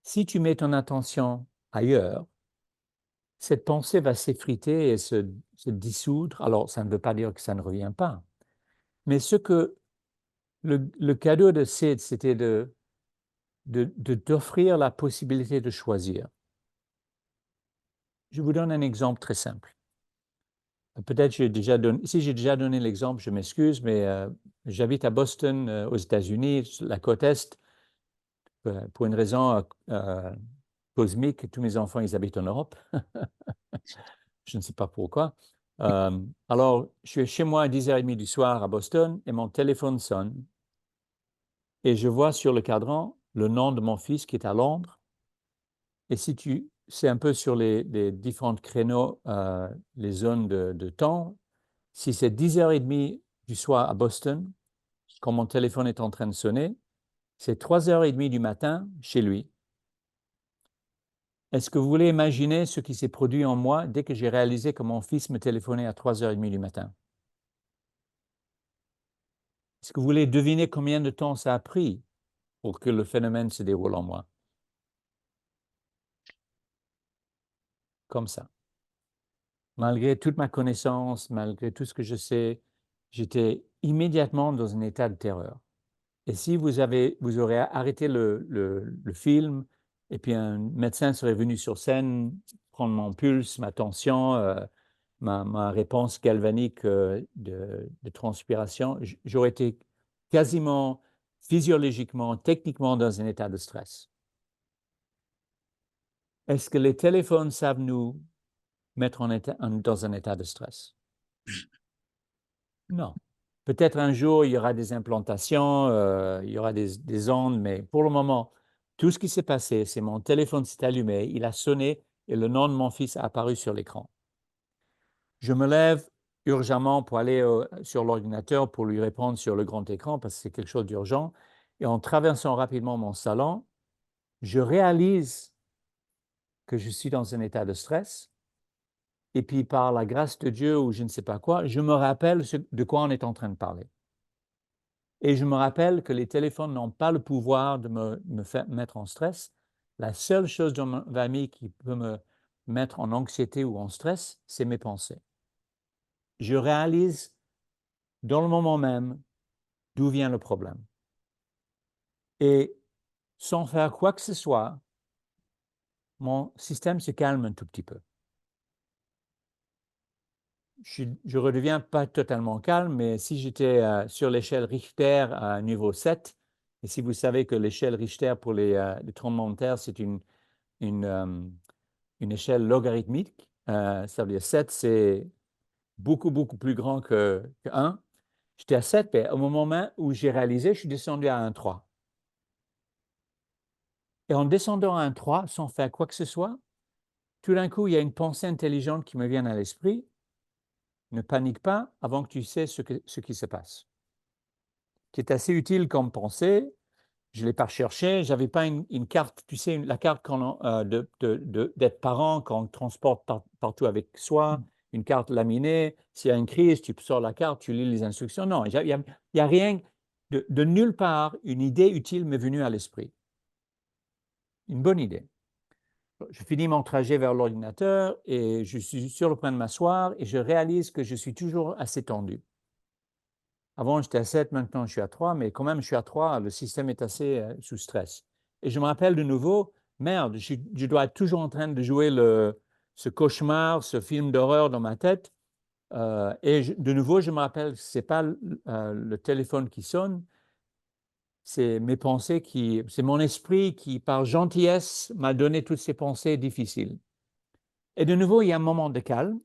Si tu mets ton attention ailleurs, cette pensée va s'effriter et se dissoudre. Alors, ça ne veut pas dire que ça ne revient pas. Mais ce que le cadeau de Sid, c'était d'offrir la possibilité de choisir. Je vous donne un exemple très simple. Peut-être si j'ai déjà donné l'exemple, je m'excuse, mais j'habite à Boston, aux États-Unis, la côte Est, pour une raison cosmique. Tous mes enfants, ils habitent en Europe. Je ne sais pas pourquoi. Alors, je suis chez moi à 10h30 du soir à Boston et mon téléphone sonne. Et je vois sur le cadran le nom de mon fils qui est à Londres. Et si c'est un peu sur les différents créneaux, les zones de temps, si c'est 10h30 du soir à Boston, quand mon téléphone est en train de sonner, c'est 3h30 du matin chez lui. Est-ce que vous voulez imaginer ce qui s'est produit en moi dès que j'ai réalisé que mon fils me téléphonait à 3h30 du matin? Est-ce que vous voulez deviner combien de temps ça a pris pour que le phénomène se déroule en moi? Comme ça. Malgré toute ma connaissance, malgré tout ce que je sais, j'étais immédiatement dans un état de terreur. Et si vous aurez arrêté le film, et puis un médecin serait venu sur scène, prendre mon pulse, ma tension, ma réponse galvanique de transpiration, j'aurais été quasiment physiologiquement, techniquement dans un état de stress. Est-ce que les téléphones savent nous mettre dans un état de stress? Non. Peut-être un jour, il y aura des implantations, il y aura des ondes, mais pour le moment, tout ce qui s'est passé, c'est mon téléphone s'est allumé, il a sonné et le nom de mon fils a apparu sur l'écran. Je me lève urgemment pour aller sur l'ordinateur pour lui répondre sur le grand écran parce que c'est quelque chose d'urgent. Et en traversant rapidement mon salon, je réalise que je suis dans un état de stress. Et puis, par la grâce de Dieu ou je ne sais pas quoi, je me rappelle de quoi on est en train de parler. Et je me rappelle que les téléphones n'ont pas le pouvoir de me faire mettre en stress. La seule chose dans ma vie qui peut me mettre en anxiété ou en stress, c'est mes pensées. Je réalise dans le moment même d'où vient le problème. Et sans faire quoi que ce soit, mon système se calme un tout petit peu. Je redeviens pas totalement calme, mais si j'étais sur l'échelle Richter à niveau 7, et si vous savez que l'échelle Richter pour les tremblements de terre, c'est une échelle logarithmique, ça veut dire 7, c'est beaucoup, beaucoup plus grand que 1. J'étais à 7, mais au moment où j'ai réalisé, je suis descendu à 1,3. Et en descendant à 1,3, sans faire quoi que ce soit, tout d'un coup, il y a une pensée intelligente qui me vient à l'esprit. Ne panique pas avant que tu sais ce qui se passe. Qui est assez utile comme pensée. Je ne l'ai pas cherché. Je n'avais pas une carte, tu sais, la carte d'être parent quand on transporte partout avec soi, une carte laminée. S'il y a une crise, tu sors la carte, tu lis les instructions. Non, il n'y a rien, de nulle part, une idée utile m'est venue à l'esprit. Une bonne idée. Je finis mon trajet vers l'ordinateur et je suis sur le point de m'asseoir et je réalise que je suis toujours assez tendu. Avant, j'étais à 7, maintenant je suis à 3, mais quand même, je suis à 3, le système est assez sous stress. Et je me rappelle de nouveau, merde, je dois être toujours en train de jouer ce cauchemar, ce film d'horreur dans ma tête. De nouveau, je me rappelle, ce n'est pas le téléphone qui sonne, c'est mes pensées c'est mon esprit qui, par gentillesse, m'a donné toutes ces pensées difficiles. Et de nouveau, il y a un moment de calme.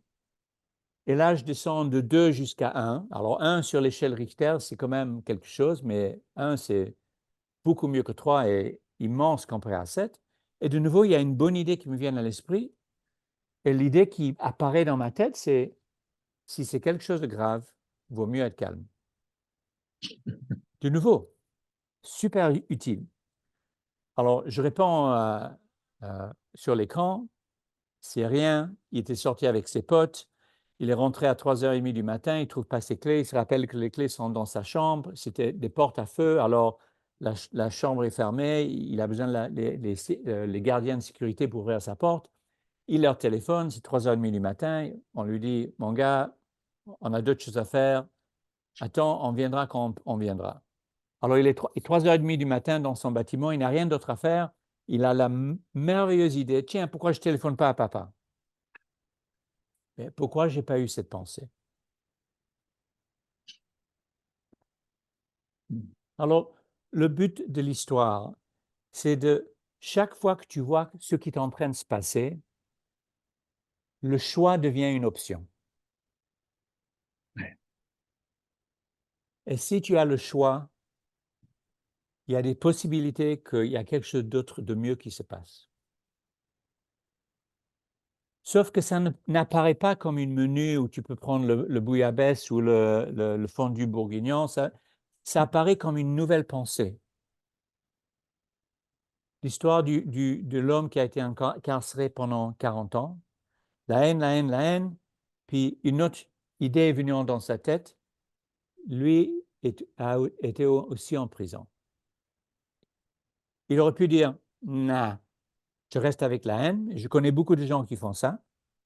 Et là, je descends de 2 jusqu'à 1. Alors, 1 sur l'échelle Richter, c'est quand même quelque chose, mais 1, c'est beaucoup mieux que 3 et immense comparé à 7. Et de nouveau, il y a une bonne idée qui me vient à l'esprit. Et l'idée qui apparaît dans ma tête, c'est si c'est quelque chose de grave, il vaut mieux être calme. De nouveau, super utile. Alors, je réponds sur l'écran, c'est rien, il était sorti avec ses potes, il est rentré à 3h30 du matin, il ne trouve pas ses clés, il se rappelle que les clés sont dans sa chambre, c'était des portes à feu, alors la chambre est fermée, il a besoin les gardiens de sécurité pour ouvrir sa porte, il leur téléphone, c'est 3h30 du matin, on lui dit, mon gars, on a d'autres choses à faire, attends, on viendra quand on viendra. Alors il est 3h30 du matin dans son bâtiment, il n'a rien d'autre à faire, il a la merveilleuse idée, tiens, pourquoi je ne téléphone pas à papa? Mais pourquoi je n'ai pas eu cette pensée? Alors, le but de l'histoire, c'est de, chaque fois que tu vois ce qui est en train de se passer, le choix devient une option. Ouais. Et si tu as le choix, il y a des possibilités qu'il y a quelque chose d'autre de mieux qui se passe. Sauf que ça n'apparaît pas comme une menu où tu peux prendre le bouillabaisse ou le fondu bourguignon, ça apparaît comme une nouvelle pensée. L'histoire de l'homme qui a été incarcéré pendant 40 ans, la haine, la haine, la haine, puis une autre idée est venue dans sa tête, lui a été aussi en prison. Il aurait pu dire, nah, je reste avec la haine, je connais beaucoup de gens qui font ça,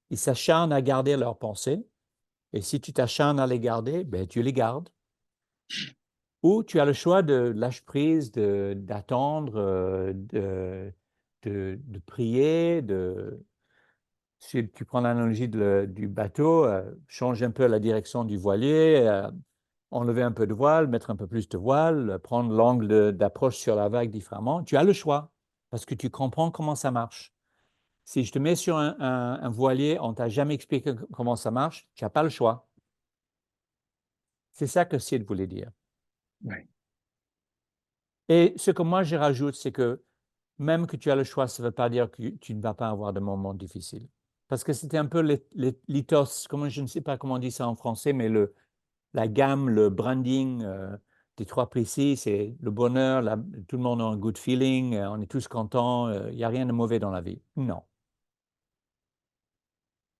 ils s'acharnent à garder leurs pensées, et si tu t'acharnes à les garder, ben, tu les gardes. Ou tu as le choix de lâcher prise, d'attendre, de prier, si tu prends l'analogie du bateau, change un peu la direction du voilier, enlever un peu de voile, mettre un peu plus de voile, prendre l'angle d'approche sur la vague différemment. Tu as le choix parce que tu comprends comment ça marche. Si je te mets sur un voilier, on ne t'a jamais expliqué comment ça marche, tu n'as pas le choix. C'est ça que Sid voulait dire. Ouais. Et ce que moi je rajoute, c'est que même que tu as le choix, ça ne veut pas dire que tu ne vas pas avoir de moments difficiles. Parce que c'était un peu l'ethos, je ne sais pas comment on dit ça en français, mais la gamme, le branding des 3 précis, c'est le bonheur, tout le monde a un good feeling, on est tous contents, il n'y a rien de mauvais dans la vie. Non.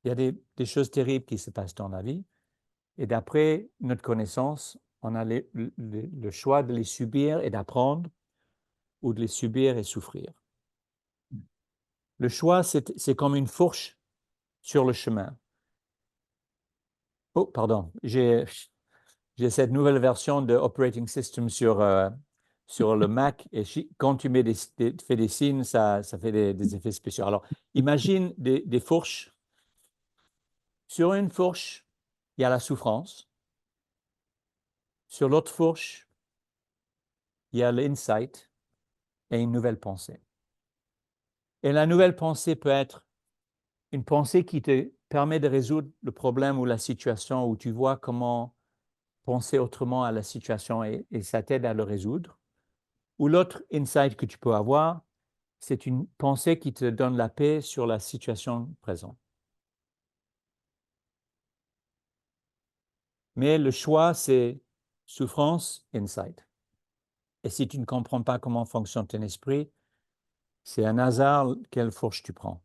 Il y a des choses terribles qui se passent dans la vie. Et d'après notre connaissance, on a le choix de les subir et d'apprendre ou de les subir et souffrir. Le choix, c'est comme une fourche sur le chemin. Oh, pardon, j'ai cette nouvelle version de Operating System sur le Mac et quand tu fais des signes, ça fait des effets spéciaux. Alors, imagine des fourches. Sur une fourche, il y a la souffrance. Sur l'autre fourche, il y a l'insight et une nouvelle pensée. Et la nouvelle pensée peut être une pensée qui te permet de résoudre le problème ou la situation où tu vois comment penser autrement à la situation et ça t'aide à le résoudre. Ou l'autre insight que tu peux avoir, c'est une pensée qui te donne la paix sur la situation présente. Mais le choix, c'est souffrance, insight. Et si tu ne comprends pas comment fonctionne ton esprit, c'est un hasard quelle fourche tu prends.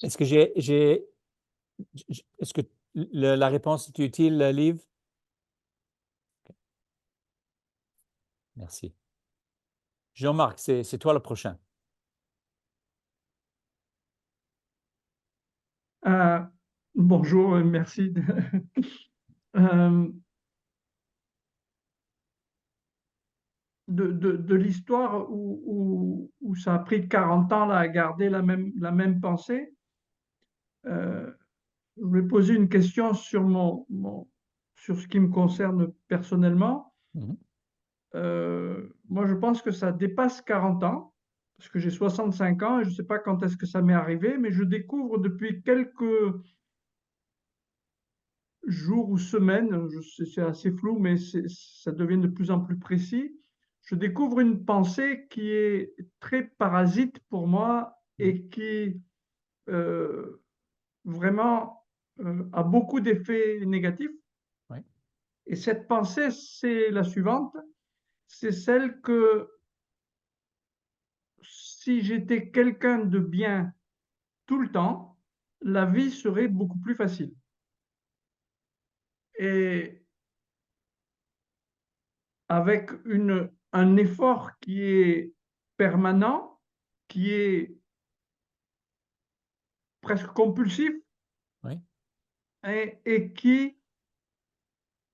Est-ce que est-ce que la réponse est utile, Liv? Merci. Jean-Marc, c'est toi le prochain. Bonjour, merci. De l'histoire où ça a pris 40 ans là, à garder la même pensée, je vais poser une question sur sur ce qui me concerne personnellement. Moi, je pense que ça dépasse 40 ans, parce que j'ai 65 ans et je ne sais pas quand est-ce que ça m'est arrivé, mais je découvre depuis quelques jours ou semaines, c'est assez flou, mais ça devient de plus en plus précis. Je découvre une pensée qui est très parasite pour moi et qui euh, vraiment a beaucoup d'effets négatifs. Oui. Et cette pensée, c'est la suivante, c'est celle que si j'étais quelqu'un de bien tout le temps, la vie serait beaucoup plus facile. Et avec un effort qui est permanent, qui est presque compulsif, Oui. et qui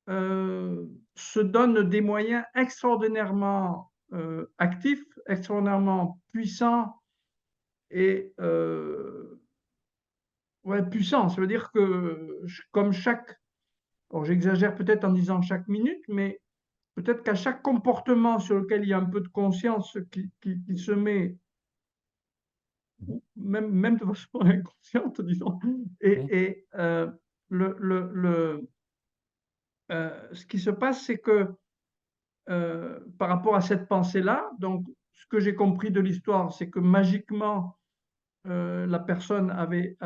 se donne des moyens extraordinairement actifs, extraordinairement puissants et ouais, puissants. Ça veut dire que comme alors j'exagère peut-être en disant chaque minute, mais peut-être qu'à chaque comportement sur lequel il y a un peu de conscience qui se met, même de façon inconsciente, disons, et ce qui se passe, c'est que par rapport à cette pensée-là, donc ce que j'ai compris de l'histoire, c'est que magiquement, la personne avait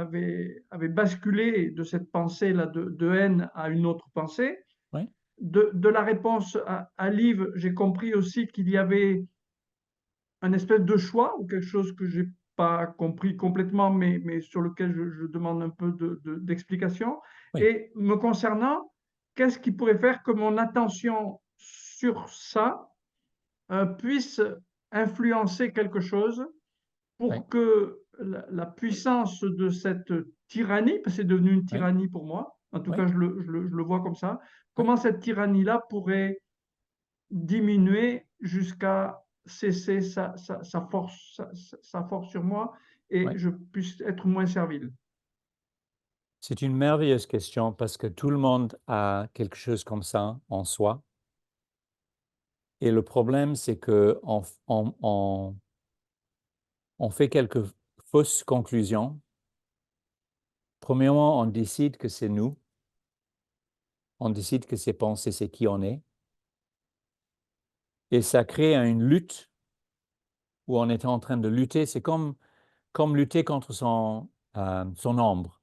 basculé de cette pensée-là de haine à une autre pensée. Oui. De la réponse à Liv, j'ai compris aussi qu'il y avait un espèce de choix ou quelque chose que je n'ai pas compris complètement, mais sur lequel je demande un peu d'explication. Oui. Et me concernant, qu'est-ce qui pourrait faire que mon attention sur ça puisse influencer quelque chose pour Oui. que la puissance de cette tyrannie, parce que c'est devenu une Oui. tyrannie pour moi, en tout Oui. cas je le vois comme ça, Oui. comment cette tyrannie-là pourrait diminuer jusqu'à cesser sa force sur moi et Oui. je puisse être moins servile. C'est une merveilleuse question parce que tout le monde a quelque chose comme ça en soi. Et le problème, c'est qu'on on fait quelques fausses conclusions Premièrement, on décide que c'est nous. On décide que ces pensées, c'est qui on est. Et ça crée une lutte où on est en train de lutter. C'est comme lutter contre son ombre.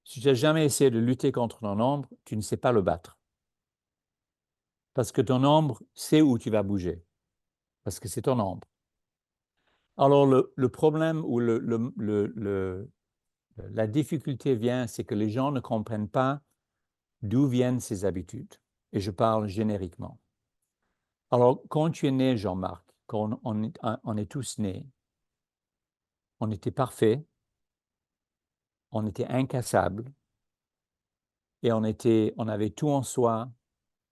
Si tu n'as jamais essayé de lutter contre ton ombre, tu ne sais pas le battre. Parce que ton ombre sait où tu vas bouger. Parce que c'est ton ombre. Alors, le problème ou la difficulté vient, c'est que les gens ne comprennent pas d'où viennent ces habitudes. Et je parle génériquement. Alors, quand tu es né, Jean-Marc, quand on est tous nés, on était parfaits, on était incassables, et on avait tout en soi,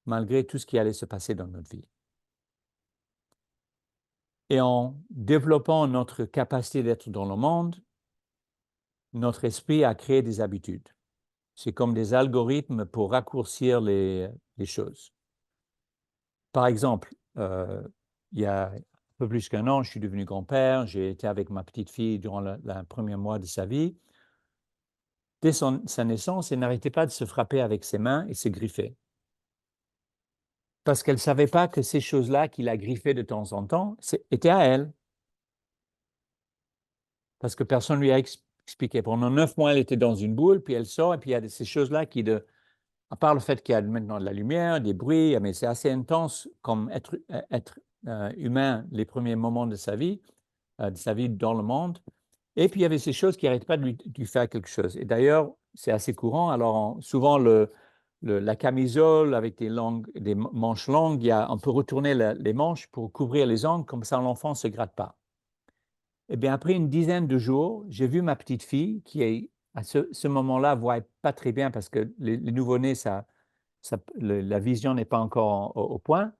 malgré tout ce qui allait se passer dans notre vie. Et en développant notre capacité d'être dans le monde, notre esprit a créé des habitudes. C'est comme des algorithmes pour raccourcir les choses. Par exemple, il y a un peu plus qu'un an, je suis devenu grand-père, j'ai été avec ma petite fille durant le premier mois de sa vie. Dès sa naissance, elle n'arrêtait pas de se frapper avec ses mains et se griffer. Parce qu'elle ne savait pas que ces choses-là qu'il a griffées de temps en temps étaient à elle. Parce que personne ne lui a expliqué. Pendant 9 mois, elle était dans une boule, puis elle sort, et puis il y a ces choses-là à part le fait qu'il y a maintenant de la lumière, des bruits, mais c'est assez intense comme être humain les premiers moments de sa vie dans le monde. Et puis il y avait ces choses qui n'arrêtaient pas de lui faire quelque chose. Et d'ailleurs, c'est assez courant. Alors souvent, la camisole avec des manches longues, on peut retourner les manches pour couvrir les ongles, comme ça l'enfant ne se gratte pas. Eh bien, après une dizaine de jours, j'ai vu ma petite fille qui, à ce moment-là, ne voyait pas très bien parce que les nouveau-nés, la vision n'est pas encore au point.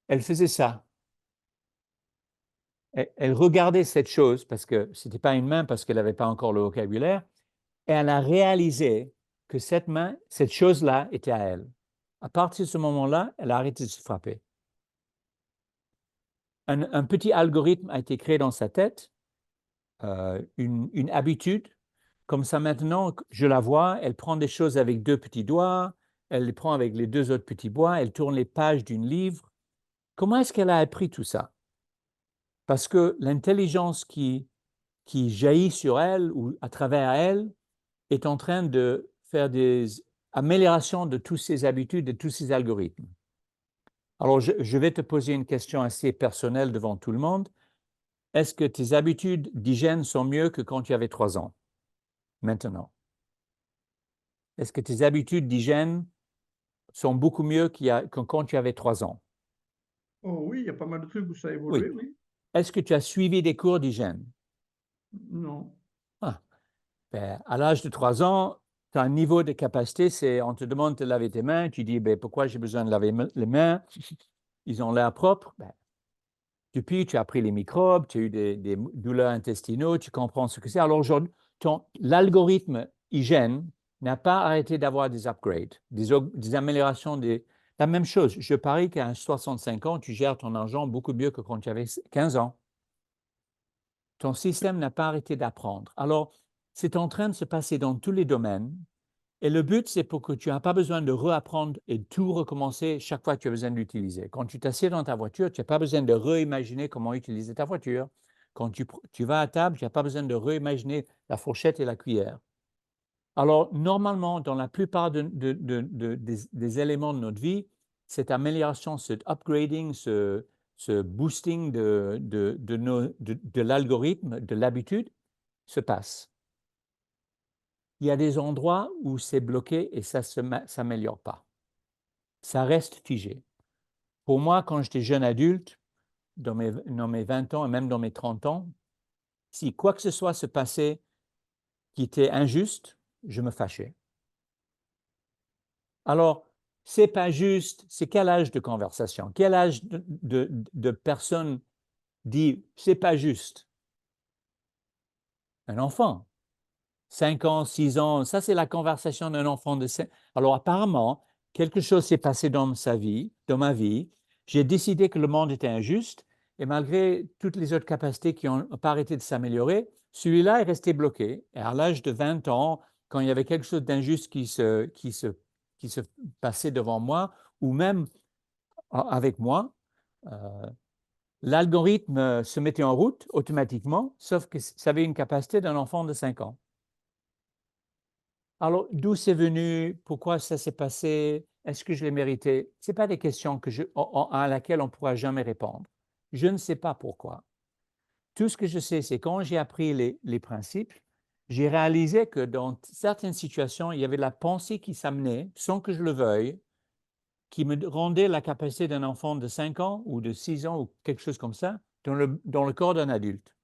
Elle faisait ça. Elle regardait cette chose parce que ce n'était pas une main, parce qu'elle n'avait pas encore le vocabulaire, et elle a réalisé que cette chose-là était à elle. À partir de ce moment-là, elle a arrêté de se frapper. Un petit algorithme a été créé dans sa tête, une habitude. Comme ça, maintenant, je la vois, elle prend des choses avec 2 petits doigts, elle les prend avec les 2 autres petits doigts, elle tourne les pages d'un livre. Comment est-ce qu'elle a appris tout ça? Parce que l'intelligence qui jaillit sur elle ou à travers elle est en train de faire des améliorations de toutes ces habitudes, de tous ces algorithmes. Alors, je vais te poser une question assez personnelle devant tout le monde. Est-ce que tes habitudes d'hygiène sont mieux que quand tu avais 3 ans, maintenant? Est-ce que tes habitudes d'hygiène sont beaucoup mieux que quand tu avais 3 ans? Oh oui, il y a pas mal de trucs où ça a évolué, oui. Est-ce que tu as suivi des cours d'hygiène? Non. Ben, à l'âge de 3 ans, tu as un niveau de capacité, on te demande de laver tes mains, tu dis, ben, pourquoi j'ai besoin de laver les mains? Ils ont l'air propres. Ben, depuis, tu as pris les microbes, tu as eu des douleurs intestinaux, tu comprends ce que c'est. Alors aujourd'hui, l'algorithme hygiène n'a pas arrêté d'avoir des upgrades, des améliorations. La même chose, je parie qu'à 65 ans, tu gères ton argent beaucoup mieux que quand tu avais 15 ans. Ton système n'a pas arrêté d'apprendre. Alors, c'est en train de se passer dans tous les domaines. Et le but, c'est pour que tu n'aies pas besoin de réapprendre et tout recommencer chaque fois que tu as besoin de l'utiliser. Quand tu t'assieds dans ta voiture, tu n'as pas besoin de réimaginer comment utiliser ta voiture. Quand tu vas à table, tu n'as pas besoin de réimaginer la fourchette et la cuillère. Alors, normalement, dans la plupart des éléments de notre vie, cette amélioration, ce upgrading, ce boosting de l'algorithme, de l'habitude, se passe. Il y a des endroits où c'est bloqué et ça ne s'améliore pas. Ça reste figé. Pour moi, quand j'étais jeune adulte, dans mes 20 ans et même dans mes 30 ans, si quoi que ce soit se passait qui était injuste, je me fâchais. Alors, c'est pas juste, c'est quel âge de conversation? Quel âge de personne dit c'est pas juste? Un enfant. 5 ans, 6 ans, ça c'est la conversation d'un enfant de 5 ans. Alors apparemment, quelque chose s'est passé dans ma vie. J'ai décidé que le monde était injuste et malgré toutes les autres capacités qui n'ont pas arrêté de s'améliorer, Celui-là est resté bloqué. Et à l'âge de 20 ans, quand il y avait quelque chose d'injuste qui se passait devant moi, ou même avec moi, l'algorithme se mettait en route automatiquement, sauf que ça avait une capacité d'un enfant de 5 ans. Alors, d'où c'est venu? Pourquoi ça s'est passé? Est-ce que je l'ai mérité? Ce n'est pas des questions à laquelle on ne pourra jamais répondre. Je ne sais pas pourquoi. Tout ce que je sais, c'est quand j'ai appris les principes, j'ai réalisé que dans certaines situations, il y avait la pensée qui s'amenait, sans que je le veuille, qui me rendait la capacité d'un enfant de 5 ans ou de 6 ans ou quelque chose comme ça dans le corps d'un adulte.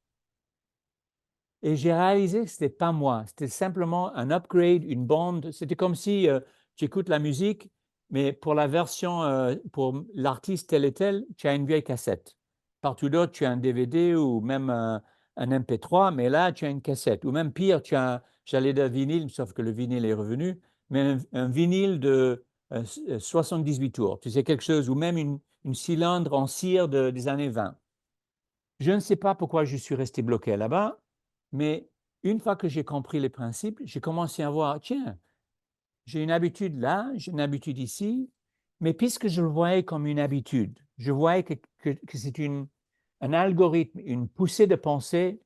Et j'ai réalisé que ce n'était pas moi, c'était simplement un upgrade, une bande. C'était comme si tu écoutes la musique, mais pour la version, pour l'artiste tel et tel, tu as une vieille cassette. Partout d'autre, tu as un DVD ou même un MP3, mais là, tu as une cassette. Ou même pire, j'allais dire vinyle, sauf que le vinyle est revenu, mais un vinyle de 78 tours. Tu sais, quelque chose, ou même une cylindre en cire des années 20. Je ne sais pas pourquoi je suis resté bloqué là-bas, mais une fois que j'ai compris les principes, j'ai commencé à voir, tiens, j'ai une habitude là, j'ai une habitude ici, mais puisque je le voyais comme une habitude, je voyais que c'est un algorithme, une poussée de pensée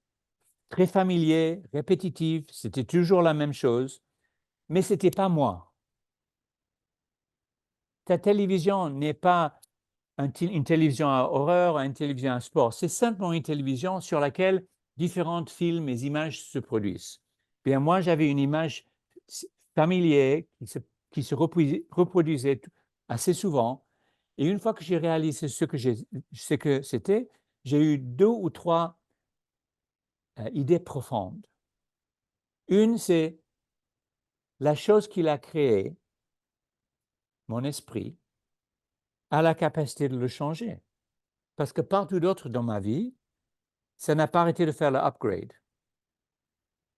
très familier, répétitive, c'était toujours la même chose, mais ce n'était pas moi. Ta télévision n'est pas une télévision à horreur, une télévision à sport. C'est simplement une télévision sur laquelle différents films et images se produisent. Bien, moi, j'avais une image familière qui se reproduisait assez souvent. Et une fois que j'ai réalisé ce que c'était, j'ai eu 2 ou 3 idées profondes. Une, c'est la chose qu'il a créée, mon esprit, a la capacité de le changer. Parce que partout d'autre dans ma vie, ça n'a pas arrêté de faire l'upgrade.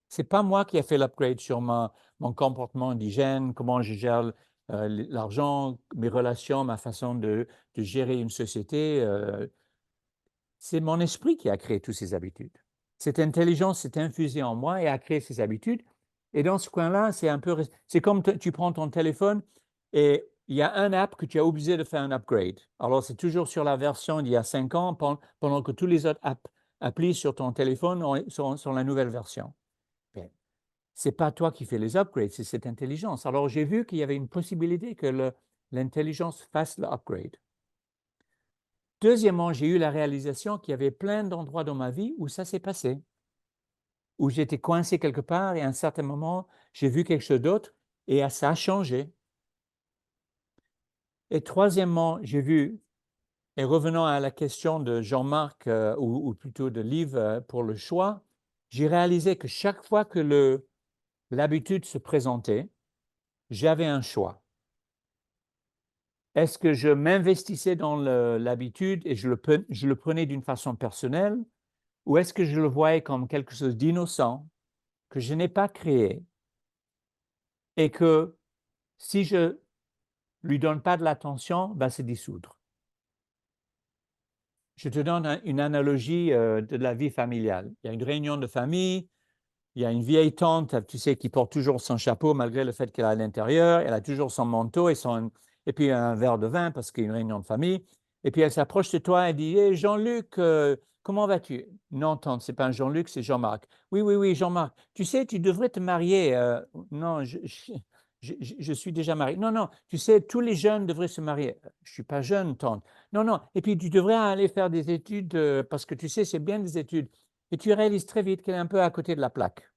Ce n'est pas moi qui ai fait l'upgrade sur mon comportement d'hygiène, comment je gère l'argent, mes relations, ma façon de gérer une société. C'est mon esprit qui a créé toutes ces habitudes. Cette intelligence s'est infusée en moi et a créé ces habitudes. Et dans ce coin-là, c'est comme tu prends ton téléphone et il y a un app que tu as obligé de faire un upgrade. Alors, c'est toujours sur la version d'il y a 5 ans, pendant que tous les autres applis sur ton téléphone sont la nouvelle version. Ce n'est pas toi qui fais les upgrades, c'est cette intelligence. Alors, j'ai vu qu'il y avait une possibilité que l'intelligence fasse l'upgrade. Deuxièmement, j'ai eu la réalisation qu'il y avait plein d'endroits dans ma vie où ça s'est passé, où j'étais coincé quelque part et à un certain moment, j'ai vu quelque chose d'autre et ça a changé. Et troisièmement, j'ai vu, et revenant à la question de Jean-Marc, ou plutôt de Liv pour le choix, j'ai réalisé que chaque fois que l'habitude se présentait, j'avais un choix. Est-ce que je m'investissais dans l'habitude et je le prenais d'une façon personnelle, ou est-ce que je le voyais comme quelque chose d'innocent que je n'ai pas créé et que si je ne lui donne pas de l'attention, va se dissoudre? Je te donne une analogie de la vie familiale. Il y a une réunion de famille, il y a une vieille tante, tu sais, qui porte toujours son chapeau malgré le fait qu'elle est à l'intérieur, elle a toujours son manteau et puis un verre de vin parce qu'il y a une réunion de famille. Et puis elle s'approche de toi et dit: hey, Jean-Luc, comment vas-tu? Non, tante, ce n'est pas un Jean-Luc, c'est Jean-Marc. Oui, oui, oui, Jean-Marc. Tu sais, tu devrais te marier. Non, je suis déjà marié. Non, non, tu sais, tous les jeunes devraient se marier. Je ne suis pas jeune, tante. Non, non. Et puis tu devrais aller faire des études parce que tu sais, c'est bien des études. Et tu réalises très vite qu'elle est un peu à côté de la plaque.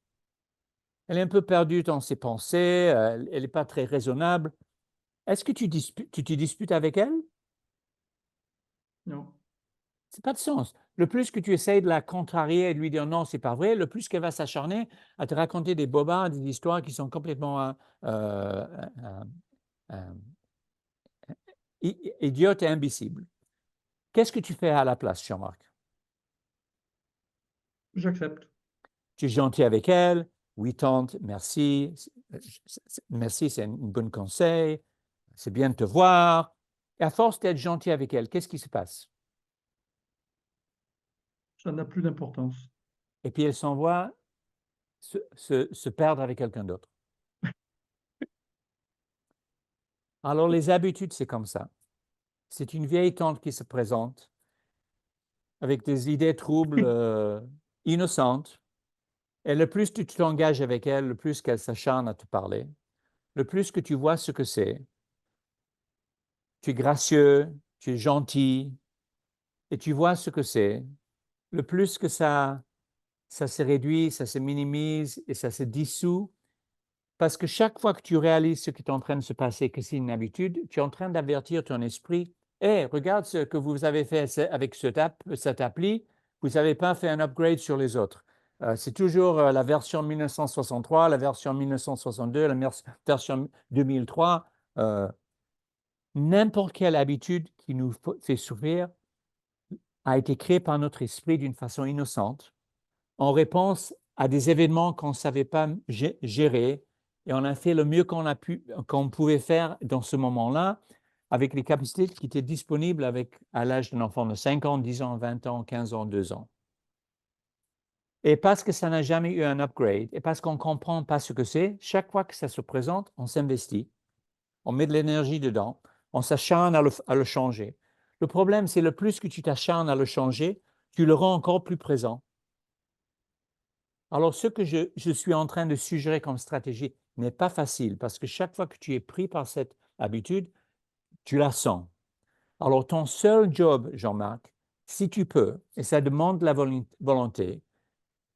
Elle est un peu perdue dans ses pensées, elle n'est pas très raisonnable. Est-ce que tu te disputes avec elle? Non. Ça n'a pas de sens. Le plus que tu essayes de la contrarier et de lui dire non, c'est pas vrai, le plus qu'elle va s'acharner à te raconter des bobards, des histoires qui sont complètement idiotes et imbéciles. Qu'est-ce que tu fais à la place, Jean-Marc? J'accepte. Tu es gentil avec elle. Oui, tante, merci. Merci, c'est un bon conseil. C'est bien de te voir. Et à force d'être gentil avec elle, qu'est-ce qui se passe? Ça n'a plus d'importance. Et puis elle s'envoie se perdre avec quelqu'un d'autre. Alors, les habitudes, c'est comme ça. C'est une vieille tante qui se présente avec des idées troubles, innocentes. Et le plus tu t'engages avec elle, le plus qu'elle s'acharne à te parler, le plus que tu vois ce que c'est. Tu es gracieux, tu es gentil, et tu vois ce que c'est. Le plus que ça se réduit, ça se minimise et ça se dissout. Parce que chaque fois que tu réalises ce qui est en train de se passer, que c'est une habitude, tu es en train d'avertir ton esprit. Hey, regarde ce que vous avez fait avec cette appli, vous n'avez pas fait un upgrade sur les autres. C'est toujours la version 1963, la version 1962, la version 2003. N'importe quelle habitude qui nous fait souffrir a été créée par notre esprit d'une façon innocente, en réponse à des événements qu'on ne savait pas gérer, et on a fait le mieux qu'on pouvait faire dans ce moment-là, avec les capacités qui étaient disponibles à l'âge d'un enfant de 5 ans, 10 ans, 20 ans, 15 ans, 2 ans. Et parce que ça n'a jamais eu un upgrade, et parce qu'on ne comprend pas ce que c'est, chaque fois que ça se présente, on s'investit, on met de l'énergie dedans, on s'acharne à le changer. Le problème, c'est le plus que tu t'acharnes à le changer, tu le rends encore plus présent. Alors, ce que je suis en train de suggérer comme stratégie n'est pas facile parce que chaque fois que tu es pris par cette habitude, tu la sens. Alors, ton seul job, Jean-Marc, si tu peux, et ça demande la volonté,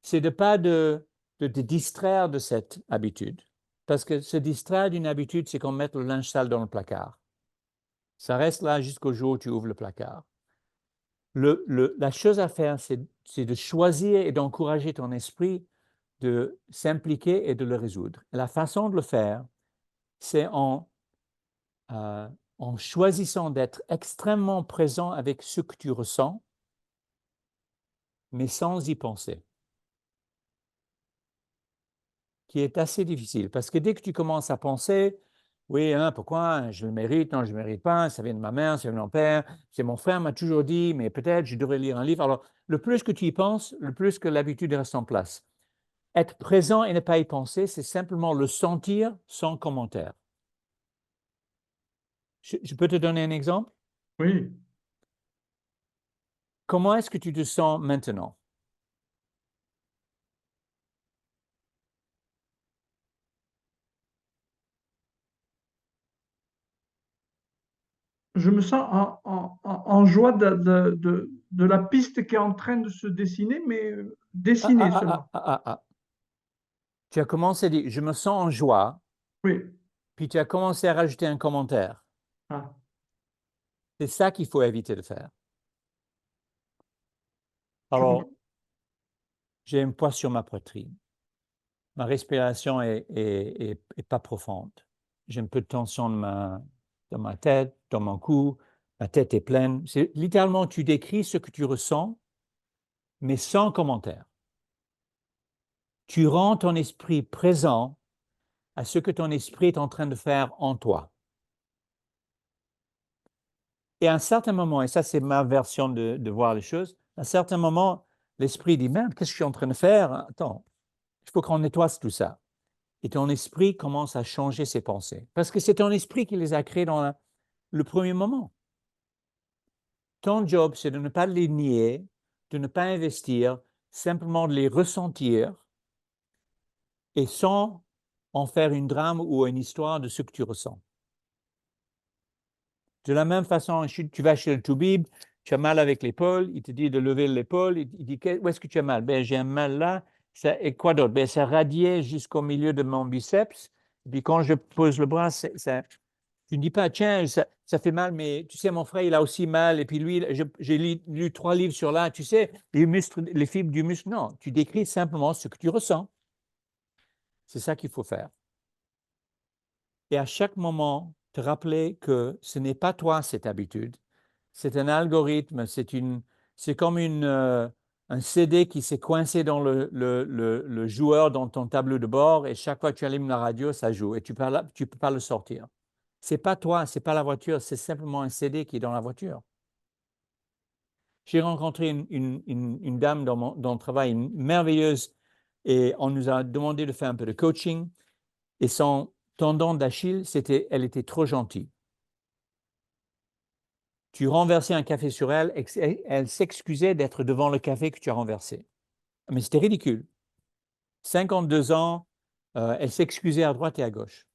c'est de pas de te distraire de cette habitude. Parce que se distraire d'une habitude, c'est comme mettre le linge sale dans le placard. Ça reste là jusqu'au jour où tu ouvres le placard. La chose à faire, c'est de choisir et d'encourager ton esprit de s'impliquer et de le résoudre. Et la façon de le faire, c'est en choisissant d'être extrêmement présent avec ce que tu ressens, mais sans y penser, qui est assez difficile. Parce que dès que tu commences à penser, oui, hein, pourquoi je le mérite, non, je ne le mérite pas, ça vient de ma mère, ça vient de mon père, c'est mon frère m'a toujours dit, mais peut-être je devrais lire un livre. Alors, le plus que tu y penses, le plus que l'habitude reste en place. Être présent et ne pas y penser, c'est simplement le sentir sans commentaire. Je peux te donner un exemple? Oui. Comment est-ce que tu te sens maintenant? Je me sens en joie de la piste qui est en train de se dessiner, mais dessiner seulement. Tu as commencé à dire, je me sens en joie, Oui. puis tu as commencé à rajouter un commentaire. Ah. C'est ça qu'il faut éviter de faire. Je Alors, comprends. j'ai un poids sur ma poitrine. Ma respiration est pas profonde. J'ai un peu de tension dans ma tête, dans mon cou. Ma tête est pleine. Littéralement, tu décris ce que tu ressens, mais sans commentaire. Tu rends ton esprit présent à ce que ton esprit est en train de faire en toi. Et à un certain moment, et ça c'est ma version de voir les choses, à un certain moment, l'esprit dit, merde, qu'est-ce que je suis en train de faire? Attends, il faut qu'on nettoie tout ça. Et ton esprit commence à changer ses pensées. Parce que c'est ton esprit qui les a créées dans le premier moment. Ton job, c'est de ne pas les nier, de ne pas investir, simplement de les ressentir et sans en faire une drame ou une histoire de ce que tu ressens. De la même façon, tu vas chez le toubib, tu as mal avec l'épaule, il te dit de lever l'épaule, il dit où est-ce que tu as mal? Ben, j'ai un mal là, et quoi d'autre? Ben, ça radiait jusqu'au milieu de mon biceps, et puis quand je pose le bras, tu ne dis pas, tiens, ça fait mal, mais tu sais, mon frère, il a aussi mal, et puis lui, j'ai lu 3 livres sur là, tu sais, les muscles, les fibres du muscle. Non, tu décris simplement ce que tu ressens. C'est ça qu'il faut faire. Et à chaque moment, te rappeler que ce n'est pas toi cette habitude, c'est un algorithme, c'est comme un CD qui s'est coincé dans le joueur dans ton tableau de bord et chaque fois que tu allumes la radio, ça joue et tu ne peux pas le sortir. Ce n'est pas toi, ce n'est pas la voiture, c'est simplement un CD qui est dans la voiture. J'ai rencontré une dame dans le travail, une merveilleuse Et on nous a demandé de faire un peu de coaching. Et son tendon d'Achille, elle était trop gentille. Tu renversais un café sur elle, elle s'excusait d'être devant le café que tu as renversé. Mais c'était ridicule. 52 ans, elle s'excusait à droite et à gauche.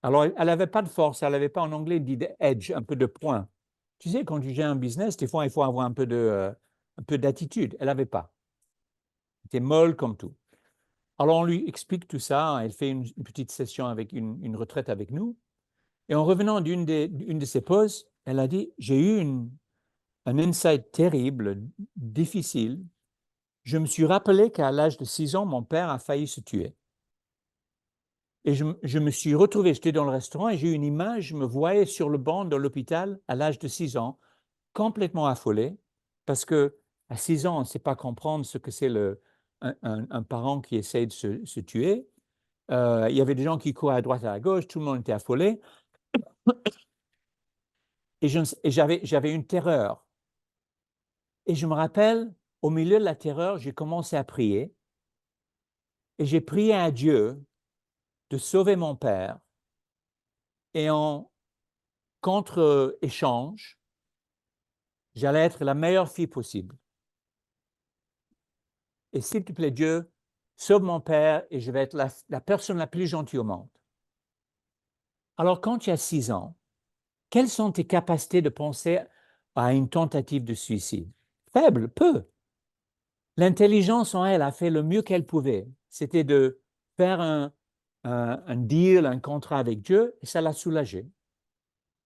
Alors, elle n'avait pas de force, elle n'avait pas, en anglais, dit edge, un peu de poing. Tu sais, quand tu gères un business, des fois, il faut avoir un peu d'attitude. Elle n'avait pas. Elle était molle comme tout. Alors, on lui explique tout ça. Elle fait une petite session avec une retraite avec nous. Et en revenant d'une de ses pauses, elle a dit, j'ai eu un insight terrible, difficile. Je me suis rappelé qu'à l'âge de 6 ans, mon père a failli se tuer. Et je me suis retrouvé, j'étais dans le restaurant et j'ai eu une image, je me voyais sur le banc de l'hôpital à l'âge de 6 ans, complètement affolé, parce qu'à 6 ans, on ne sait pas comprendre ce que c'est un parent qui essaie de se tuer. Il y avait des gens qui couraient à droite et à gauche, tout le monde était affolé. Et j'avais une terreur. Et je me rappelle, au milieu de la terreur, j'ai commencé à prier. Et j'ai prié à Dieu de sauver mon père. Et en contre-échange, j'allais être la meilleure fille possible. Et s'il te plaît, Dieu, sauve mon père et je vais être la personne la plus gentille au monde. Alors, quand tu as 6 ans, quelles sont tes capacités de penser à une tentative de suicide? Faible, peu. L'intelligence en elle a fait le mieux qu'elle pouvait. C'était de faire un deal, un contrat avec Dieu, et ça l'a soulagée.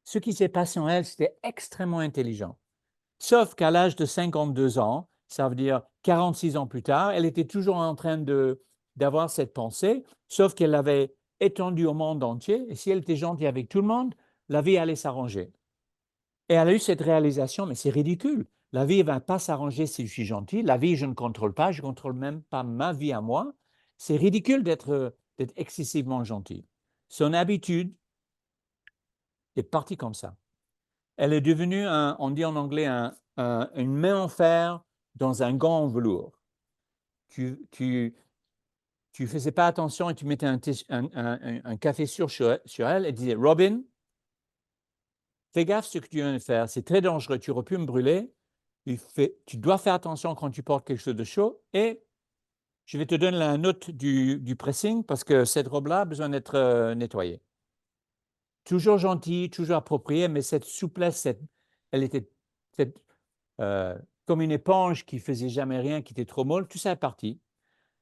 Ce qui s'est passé en elle, c'était extrêmement intelligent. Sauf qu'à l'âge de 52 ans, ça veut dire 46 ans plus tard, elle était toujours en train d'avoir cette pensée, sauf qu'elle l'avait étendue au monde entier. Et si elle était gentille avec tout le monde, la vie allait s'arranger. Et elle a eu cette réalisation, mais c'est ridicule. La vie ne va pas s'arranger si je suis gentil. La vie, je ne contrôle pas. Je ne contrôle même pas ma vie à moi. C'est ridicule d'être excessivement gentil. Son habitude est partie comme ça. Elle est devenue, on dit en anglais, une main en fer dans un gant en velours. Tu faisais pas attention et tu mettais un café sur elle et disais, Robin, fais gaffe ce que tu viens de faire, c'est très dangereux, tu aurais pu me brûler. Tu dois faire attention quand tu portes quelque chose de chaud et je vais te donner la note du pressing parce que cette robe-là a besoin d'être nettoyée. Toujours gentille, toujours appropriée, mais cette souplesse, elle était comme une éponge qui faisait jamais rien, qui était trop molle, tout ça est parti.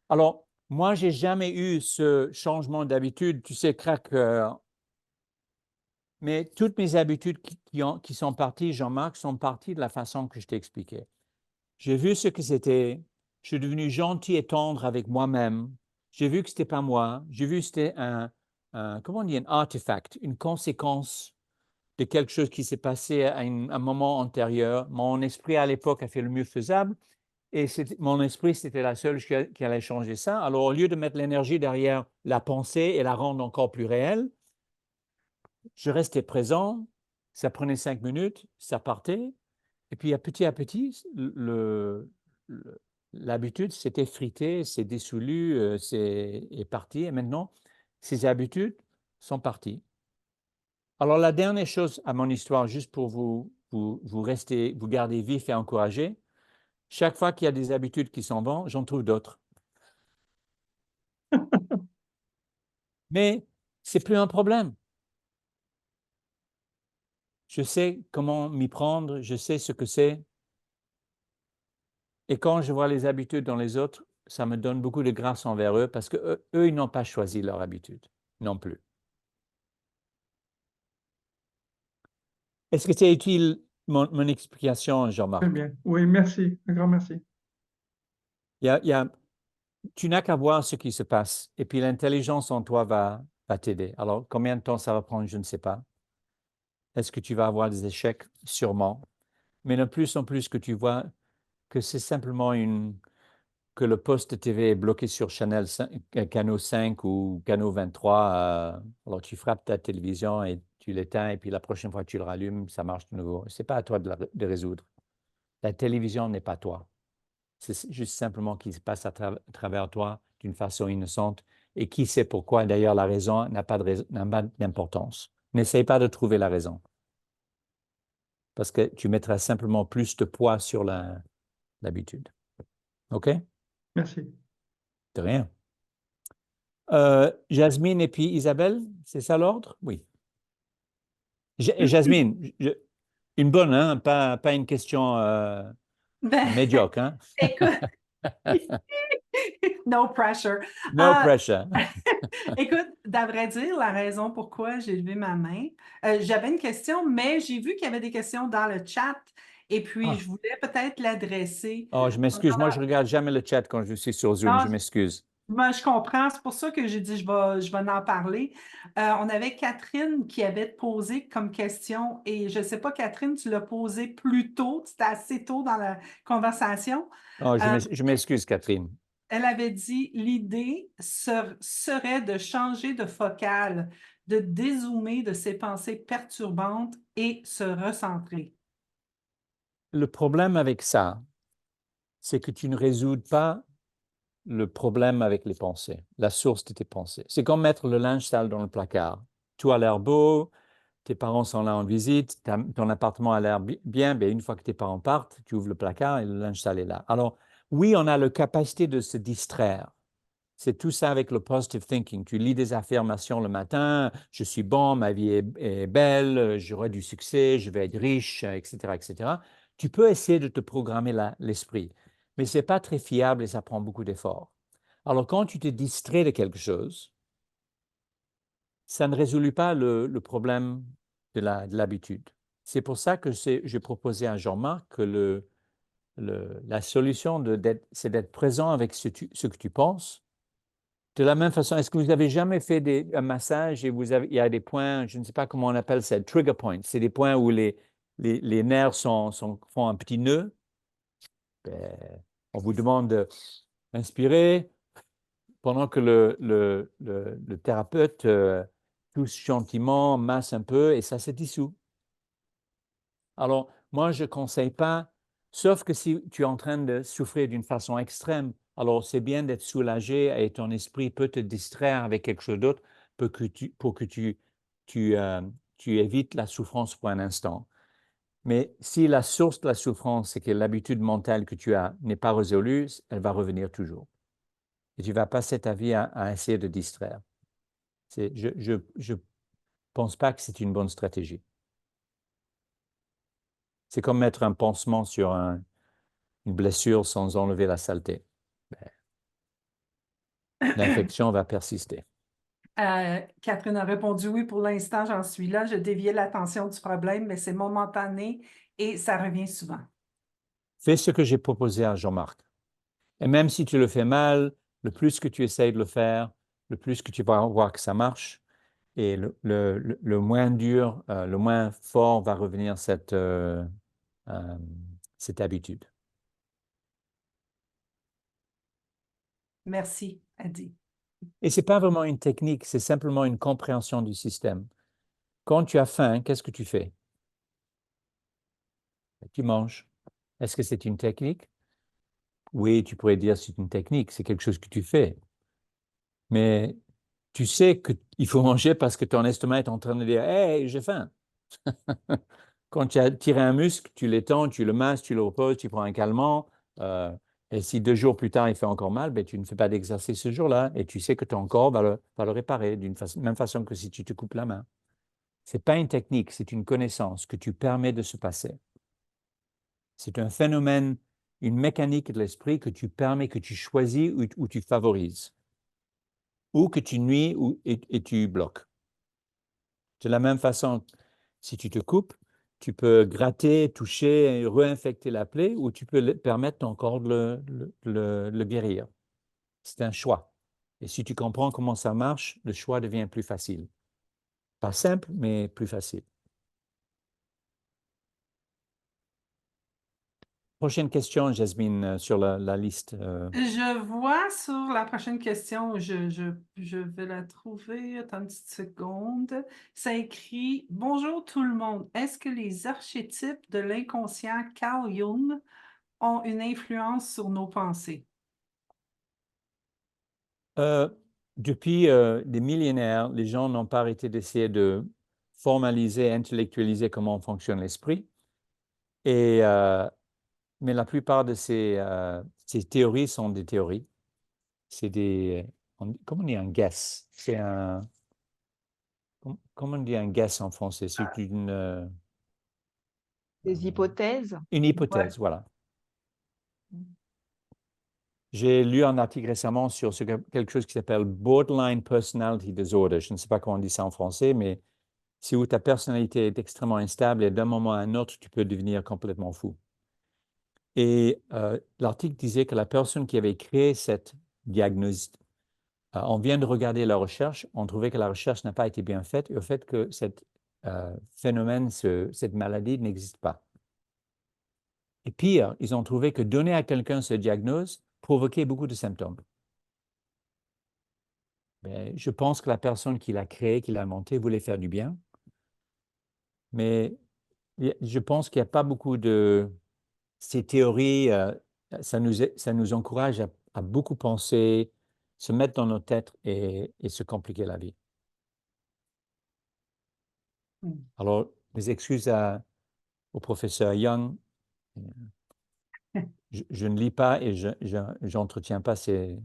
Alors, moi, j'ai jamais eu ce changement d'habitude, tu sais, crack. Mais toutes mes habitudes qui sont parties, Jean-Marc, sont parties de la façon que je t'ai expliqué. J'ai vu ce que c'était. Je suis devenu gentil et tendre avec moi-même. J'ai vu que ce n'était pas moi. J'ai vu que c'était comment on dit, un artefact, une conséquence de quelque chose qui s'est passé à un moment antérieur. Mon esprit, à l'époque, a fait le mieux faisable. Et mon esprit, c'était la seule qui allait changer ça. Alors, au lieu de mettre l'énergie derrière la pensée et la rendre encore plus réelle, je restais présent. Ça prenait 5 minutes, ça partait. Et puis, à petit, l'habitude s'est effritée, s'est dissolue, est partie. Et maintenant, ces habitudes sont parties. Alors, la dernière chose à mon histoire, juste pour vous garder vif et encouragé, chaque fois qu'il y a des habitudes qui s'en vont, j'en trouve d'autres. Mais ce n'est plus un problème. Je sais comment m'y prendre, je sais ce que c'est. Et quand je vois les habitudes dans les autres, ça me donne beaucoup de grâce envers eux parce qu'eux, ils n'ont pas choisi leur habitude non plus. Est-ce que c'est utile mon explication, Très Jean-Marc? bien. Oui, merci. Un grand merci. Tu n'as qu'à voir ce qui se passe et puis l'intelligence en toi va t'aider. Alors, combien de temps ça va prendre, je ne sais pas. Est-ce que tu vas avoir des échecs? Sûrement. Mais de plus en plus que tu vois que c'est simplement que le poste TV est bloqué sur Channel 5, canal 5 ou canal 23, alors tu frappes ta télévision et tu l'éteins et puis la prochaine fois que tu le rallumes, ça marche de nouveau. Ce n'est pas à toi de résoudre. La télévision n'est pas toi. C'est juste simplement qu'il se passe à travers toi d'une façon innocente. Et qui sait pourquoi? D'ailleurs, la raison n'a pas d'importance. N'essaye pas de trouver la raison. Parce que tu mettras simplement plus de poids sur l'habitude. OK? Merci. De rien. Jasmine et puis Isabelle, c'est ça l'ordre? Oui. Jasmine, une bonne, hein? Pas une question Ben, médiocre, hein? écoute, no pressure. No pressure. Écoute, d'à vrai dire, la raison pourquoi j'ai levé ma main, j'avais une question, mais j'ai vu qu'il y avait des questions dans le chat et puis Ah. je voulais peut-être l'adresser. Oh, je m'excuse. Moi, je regarde jamais le chat quand je suis sur Zoom. Non, Je m'excuse. ben, je comprends, c'est pour ça que j'ai dit je vais en parler. On avait Catherine qui avait posé comme question, et je ne sais pas, Catherine, tu l'as posé plus tôt, c'était assez tôt dans la conversation. Oh, je m'excuse, Catherine. Elle avait dit l'idée serait de changer de focale, de dézoomer de ses pensées perturbantes et se recentrer. Le problème avec ça, c'est que tu ne résous pas le problème avec les pensées, la source de tes pensées. C'est comme mettre le linge sale dans le placard. Tout a l'air beau, tes parents sont là en visite, ton appartement a l'air bien, mais une fois que tes parents partent, tu ouvres le placard et le linge sale est là. Alors, oui, on a la capacité de se distraire. C'est tout ça avec le positive thinking. Tu lis des affirmations le matin, je suis bon, ma vie est belle, j'aurai du succès, je vais être riche, etc., etc. Tu peux essayer de te programmer l'esprit, mais ce n'est pas très fiable et ça prend beaucoup d'efforts. Alors, quand tu te distrais de quelque chose, ça ne résout pas le problème de l'habitude. C'est pour ça que j'ai proposé à Jean-Marc que la solution, c'est d'être présent avec ce que tu penses. De la même façon, est-ce que vous avez jamais fait un massage et il y a des points, je ne sais pas comment on appelle ça, trigger points, c'est des points où les nerfs font un petit nœud. Ben, on vous demande d'inspirer pendant que le thérapeute touche gentiment, masse un peu et ça se dissout. Alors, moi, je ne conseille pas, sauf que si tu es en train de souffrir d'une façon extrême, alors c'est bien d'être soulagé et ton esprit peut te distraire avec quelque chose d'autre pour que tu évites la souffrance pour un instant. Mais si la source de la souffrance, c'est que l'habitude mentale que tu as n'est pas résolue, elle va revenir toujours. Et tu vas passer ta vie à essayer de distraire. Je ne pense pas que c'est une bonne stratégie. C'est comme mettre un pansement sur une blessure sans enlever la saleté. L'infection va persister. Catherine a répondu oui, pour l'instant, j'en suis là. Je déviais l'attention du problème, mais c'est momentané et ça revient souvent. Fais ce que j'ai proposé à Jean-Marc. Et même si tu le fais mal, le plus que tu essayes de le faire, le plus que tu vas voir que ça marche. Et le moins dur, le moins fort va revenir cette habitude. Merci, Adi. Et ce n'est pas vraiment une technique, c'est simplement une compréhension du système. Quand tu as faim, qu'est-ce que tu fais? Tu manges. Est-ce que c'est une technique? Oui, tu pourrais dire c'est une technique, c'est quelque chose que tu fais. Mais tu sais qu'il faut manger parce que ton estomac est en train de dire « Hey, j'ai faim ». Quand tu as tiré un muscle, tu l'étends, tu le masses, tu le reposes, tu prends un calmant. Et si 2 jours plus tard, il fait encore mal, ben, tu ne fais pas d'exercice ce jour-là et tu sais que ton corps va le réparer d'une même façon que si tu te coupes la main. Ce n'est pas une technique, c'est une connaissance que tu permets de se passer. C'est un phénomène, une mécanique de l'esprit que tu permets, que tu choisis ou tu favorises, ou que tu nuis et tu bloques. De la même façon, si tu te coupes, tu peux gratter, toucher, réinfecter la plaie, ou tu peux permettre ton corps de le guérir. C'est un choix. Et si tu comprends comment ça marche, le choix devient plus facile. Pas simple, mais plus facile. Prochaine question, Jasmine, sur la liste. Je vois sur la prochaine question, je vais la trouver, attends une petite seconde. Ça écrit « Bonjour tout le monde. Est-ce que les archétypes de l'inconscient Carl Jung ont une influence sur nos pensées? » Depuis des millénaires, les gens n'ont pas arrêté d'essayer de formaliser, intellectualiser comment fonctionne l'esprit. Mais la plupart de ces théories sont des théories. C'est comment on dit un guess? Comment on dit un guess en français? C'est Des hypothèses. une hypothèse, voilà. J'ai lu un article récemment sur quelque chose qui s'appelle Borderline Personality Disorder. Je ne sais pas comment on dit ça en français, mais c'est où ta personnalité est extrêmement instable et d'un moment à un autre, tu peux devenir complètement fou. Et l'article disait que la personne qui avait créé cette diagnose, on vient de regarder la recherche, on trouvait que la recherche n'a pas été bien faite et au fait que cette phénomène, cette maladie n'existe pas. Et pire, ils ont trouvé que donner à quelqu'un ce diagnose provoquait beaucoup de symptômes. Mais je pense que la personne qui l'a créé, qui l'a inventé, voulait faire du bien. Mais je pense qu'il n'y a pas beaucoup de ces théories. Ça nous encourage à beaucoup penser, se mettre dans nos têtes et se compliquer la vie. Alors, mes excuses au professeur Young. Je ne lis pas et je n'entretiens pas ces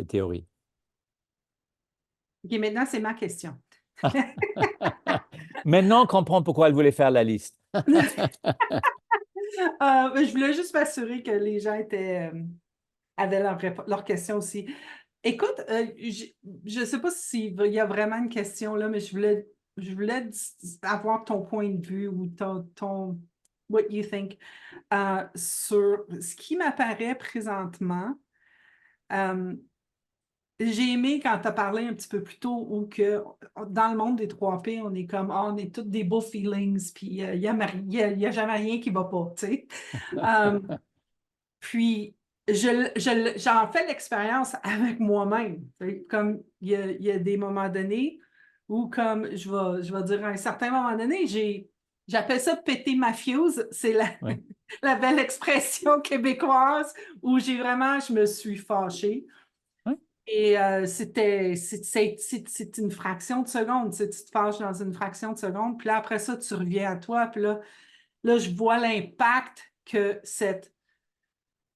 théories. OK, maintenant, c'est ma question. Maintenant, on comprend pourquoi elle voulait faire la liste. Je voulais juste m'assurer que les gens avaient leurs questions aussi. Écoute, je ne sais pas s'il y a vraiment une question là, mais je voulais avoir ton point de vue ou ton what you think sur ce qui m'apparaît présentement. J'ai aimé quand tu as parlé un petit peu plus tôt où que dans le monde des 3P, on est comme on est tous des beaux feelings, puis il n'y a jamais rien qui ne va pas, tu sais. Puis j'en fais l'expérience avec moi-même. Comme il y a des moments donnés où, comme je vais dire à un certain moment donné, j'appelle ça péter ma fuse. C'est Oui. la belle expression québécoise où je me suis fâchée. Oui. Et c'est une fraction de seconde. Tu te fâches dans une fraction de seconde. Puis là, après ça, tu reviens à toi. Puis là je vois l'impact que cette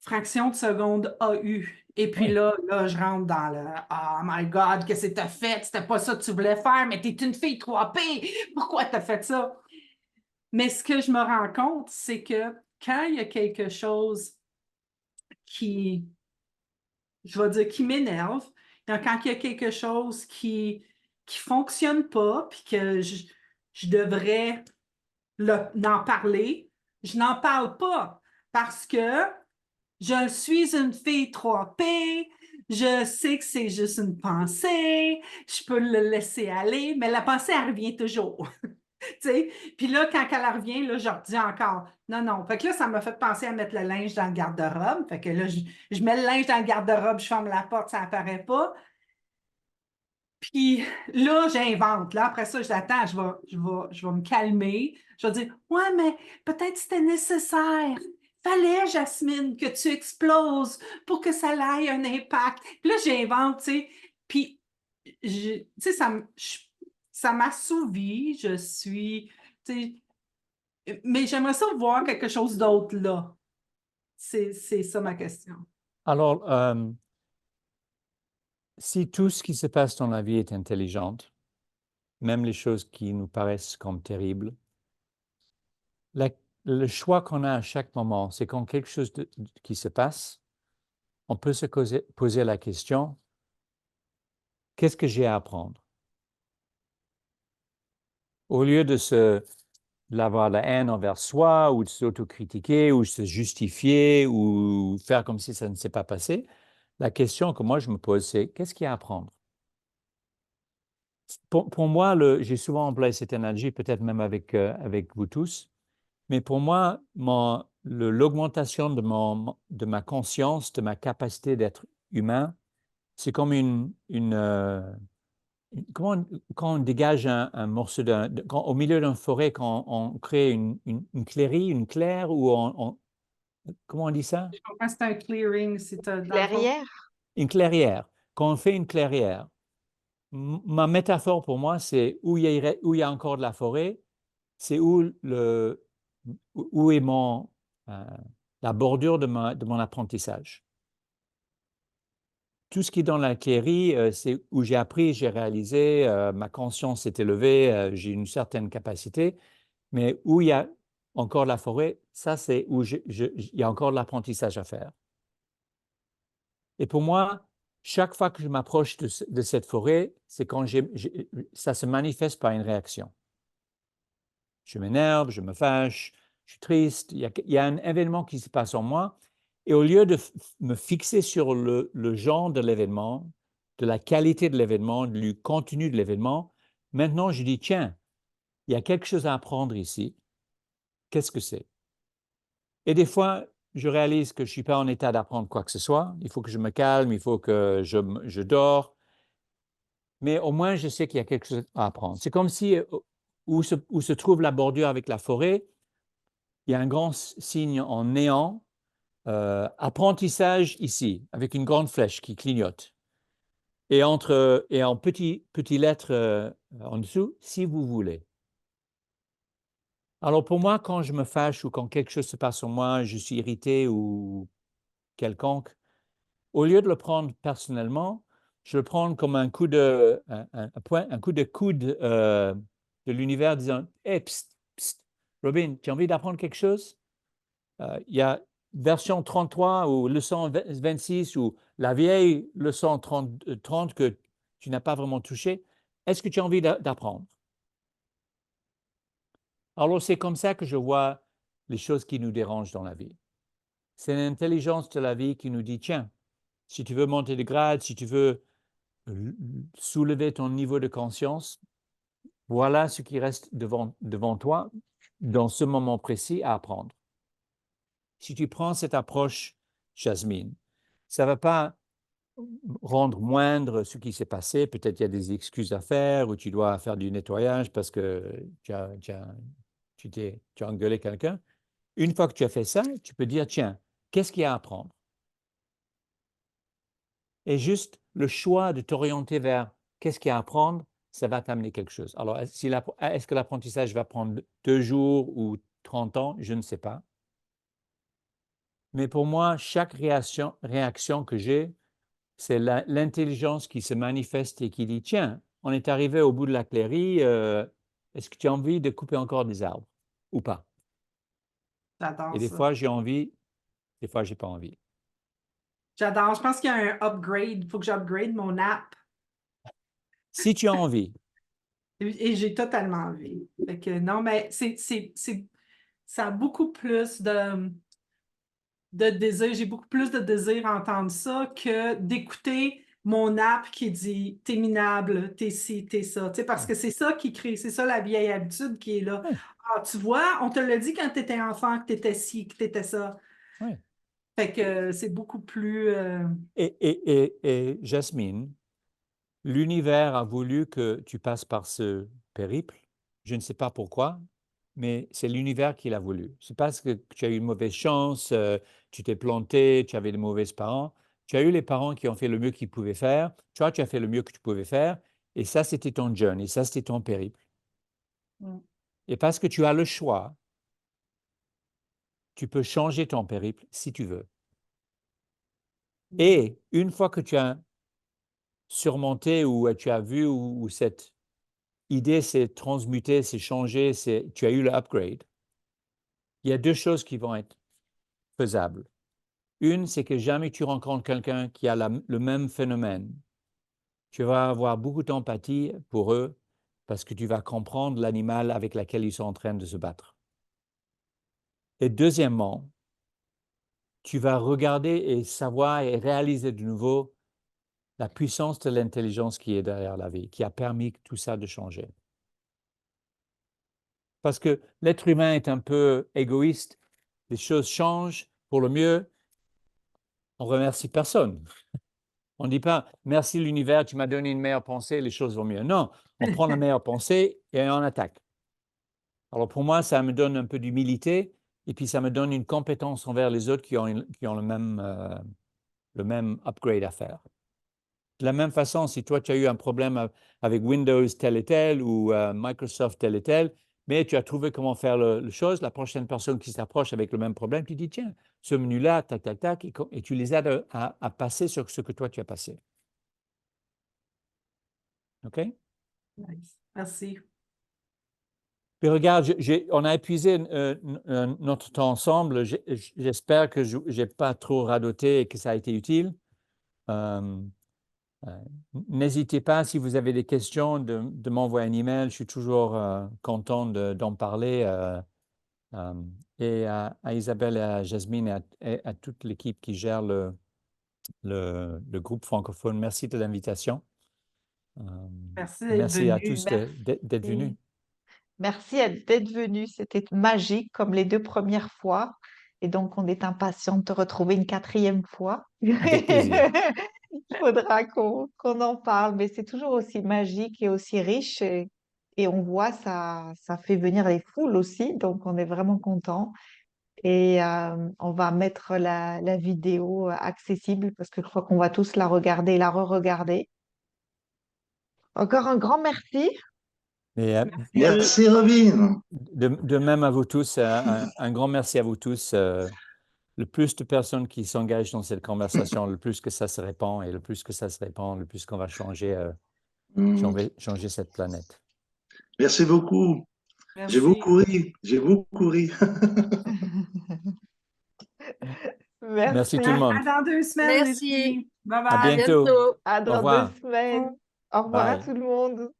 fraction de seconde a eu. Et puis Oui. là, je rentre dans le « Oh my God, qu'est-ce que t'as fait? C'était pas ça que tu voulais faire, mais t'es une fille 3P! Pourquoi t'as fait ça? » Mais ce que je me rends compte, c'est que quand il y a quelque chose qui, je vais dire, qui m'énerve, quand il y a quelque chose qui fonctionne pas, puis que je devrais en parler, je n'en parle pas parce que je suis une fille 3P, je sais que c'est juste une pensée, je peux le laisser aller, mais la pensée, elle revient toujours. Puis là, quand elle revient, là, je redis encore, non. Fait que là, ça m'a fait penser à mettre le linge dans le garde-robe. Fait que là, je mets le linge dans le garde-robe, je ferme la porte, ça n'apparaît pas. Puis là, j'invente. Là, après ça, j'attends, je vais me calmer. Je vais dire, ouais, mais peut-être c'était nécessaire. Fallait, Jasmine, que tu exploses pour que ça ait un impact. Puis là, j'invente, tu sais. Puis, tu sais, ça m'assouvit. Je suis, tu sais, mais j'aimerais ça voir quelque chose d'autre là. C'est ça ma question. Alors, si tout ce qui se passe dans la vie est intelligente, même les choses qui nous paraissent comme terribles, le choix qu'on a à chaque moment, c'est quand quelque chose qui se passe, on peut se poser la question, qu'est-ce que j'ai à apprendre? Au lieu d'avoir la haine envers soi ou de s'autocritiquer ou de se justifier ou faire comme si ça ne s'est pas passé, la question que moi je me pose, c'est qu'est-ce qu'il y a à apprendre? Pour moi, j'ai souvent employé cette analogie, peut-être même avec vous tous, mais pour moi, l'augmentation de ma conscience, de ma capacité d'être humain, c'est comme quand on dégage un morceau au milieu d'une forêt, quand on crée une clairie, une claire, ou comment on dit ça? Je comprends, c'est un clearing, dans le fond, Clairière. Une clairière. quand on fait une clairière, ma métaphore pour moi, c'est où il y a encore de la forêt, c'est où est la bordure de mon apprentissage. Tout ce qui est dans la clairie, c'est où j'ai appris, j'ai réalisé, ma conscience s'est élevée, j'ai une certaine capacité, mais où il y a encore de la forêt, ça c'est où il y a encore de l'apprentissage à faire. Et pour moi, chaque fois que je m'approche de cette forêt, c'est quand ça se manifeste par une réaction. Je m'énerve, je me fâche, je suis triste, il y a un événement qui se passe en moi. Et au lieu de me fixer sur le genre de l'événement, de la qualité de l'événement, du contenu de l'événement, maintenant je dis, tiens, il y a quelque chose à apprendre ici. Qu'est-ce que c'est? Et des fois, je réalise que je ne suis pas en état d'apprendre quoi que ce soit. Il faut que je me calme, il faut que je dors. Mais au moins, je sais qu'il y a quelque chose à apprendre. C'est comme si, où se trouve la bordure avec la forêt, il y a un grand signe en néant, apprentissage ici, avec une grande flèche qui clignote. Et en petites lettres en dessous, si vous voulez. Alors pour moi, quand je me fâche ou quand quelque chose se passe en moi, je suis irrité ou quelconque, au lieu de le prendre personnellement, je le prends comme un coup de coude de l'univers disant hey, psst, psst, Robin, tu as envie d'apprendre quelque chose? Il y a version 33 ou leçon 26 ou la vieille leçon 30 que tu n'as pas vraiment touché. Est-ce que tu as envie d'apprendre? Alors, c'est comme ça que je vois les choses qui nous dérangent dans la vie. C'est l'intelligence de la vie qui nous dit, tiens, si tu veux monter de grade, si tu veux soulever ton niveau de conscience, voilà ce qui reste devant toi dans ce moment précis à apprendre. Si tu prends cette approche, Jasmine, ça ne va pas rendre moindre ce qui s'est passé. Peut-être il y a des excuses à faire ou tu dois faire du nettoyage parce que tu as engueulé quelqu'un. Une fois que tu as fait ça, tu peux dire, tiens, qu'est-ce qu'il y a à apprendre? Et juste le choix de t'orienter vers qu'est-ce qu'il y a à apprendre, ça va t'amener quelque chose. Alors, est-ce que l'apprentissage va prendre 2 jours ou 30 ans? Je ne sais pas. Mais pour moi, chaque réaction que j'ai, c'est l'intelligence qui se manifeste et qui dit, tiens, on est arrivé au bout de la clairie, est-ce que tu as envie de couper encore des arbres ou pas? J'adore Et des ça. fois, j'ai envie, des fois, j'ai pas envie. J'adore. Je pense qu'il y a un upgrade. Il faut que j'upgrade mon app. Si tu as envie. Et j'ai totalement envie. Fait que non, mais ça a beaucoup plus de désir. J'ai beaucoup plus de désir à entendre ça que d'écouter mon app qui dit « t'es minable, t'es ci, t'es ça ». Tu sais, parce que c'est ça qui crée, c'est ça la vieille habitude qui est là. Oui. Ah, tu vois, on te l'a dit quand tu étais enfant que tu étais ci, que tu étais ça. Oui. Fait que c'est beaucoup plus… Et Jasmine, l'univers a voulu que tu passes par ce périple. Je ne sais pas pourquoi, mais c'est l'univers qui l'a voulu. C'est parce que tu as eu une mauvaise chance, tu t'es planté, tu avais de mauvais parents. Tu as eu les parents qui ont fait le mieux qu'ils pouvaient faire. Tu as fait le mieux que tu pouvais faire. Et ça, c'était ton journey, ça, c'était ton périple. Mm. Et parce que tu as le choix, tu peux changer ton périple si tu veux. Et une fois que tu as surmonté ou tu as vu où cette idée s'est transmutée, s'est changée, tu as eu le upgrade, il y a 2 choses qui vont être faisables. Une, c'est que jamais tu rencontres quelqu'un qui a le même phénomène. Tu vas avoir beaucoup d'empathie pour eux parce que tu vas comprendre l'animal avec lequel ils sont en train de se battre. Et deuxièmement, tu vas regarder et savoir et réaliser de nouveau la puissance de l'intelligence qui est derrière la vie, qui a permis tout ça de changer. Parce que l'être humain est un peu égoïste, les choses changent pour le mieux, on remercie personne. On ne dit pas « merci l'univers, tu m'as donné une meilleure pensée, les choses vont mieux ». Non, on prend la meilleure pensée et on attaque. Alors pour moi, ça me donne un peu d'humilité et puis ça me donne une compétence envers les autres qui ont le même upgrade à faire. de la même façon, si toi, tu as eu un problème avec Windows tel et tel ou Microsoft tel et tel, mais tu as trouvé comment faire le chose, la prochaine personne qui s'approche avec le même problème, tu dis, tiens, ce menu-là, tac, tac, tac, et tu les aides à passer sur ce que toi, tu as passé. OK? Nice. Merci. Puis regarde, on a épuisé notre temps ensemble. J'espère que je n'ai pas trop radoté et que ça a été utile. N'hésitez pas, si vous avez des questions, de m'envoyer un email. Je suis toujours content d'en parler. Et à Isabelle et à Jasmine et à toute l'équipe qui gère le groupe francophone, merci de l'invitation. Merci d'être Merci à venu. tous d'être venus. Merci d'être venu. C'était magique comme les 2 premières fois. Et donc, on est impatient de te retrouver une 4e fois. Avec plaisir. Il faudra qu'on en parle, mais c'est toujours aussi magique et aussi riche. Et on voit, ça fait venir les foules aussi. Donc, on est vraiment content. Et on va mettre la vidéo accessible parce que je crois qu'on va tous la regarder et la re-regarder. Encore un grand merci. Et, Merci Robin. de même à vous tous, un grand merci à vous tous. Le plus de personnes qui s'engagent dans cette conversation, le plus que ça se répand, et le plus que ça se répand, le plus qu'on va changer cette planète. Merci beaucoup. J'ai Merci. beaucoup ri. J'ai beaucoup ri. Merci tout le monde. À dans 2 semaines. Merci. Bye À bye. bientôt. bientôt. À Au dans 2 revoir. semaines. Au revoir à Bye. tout le monde.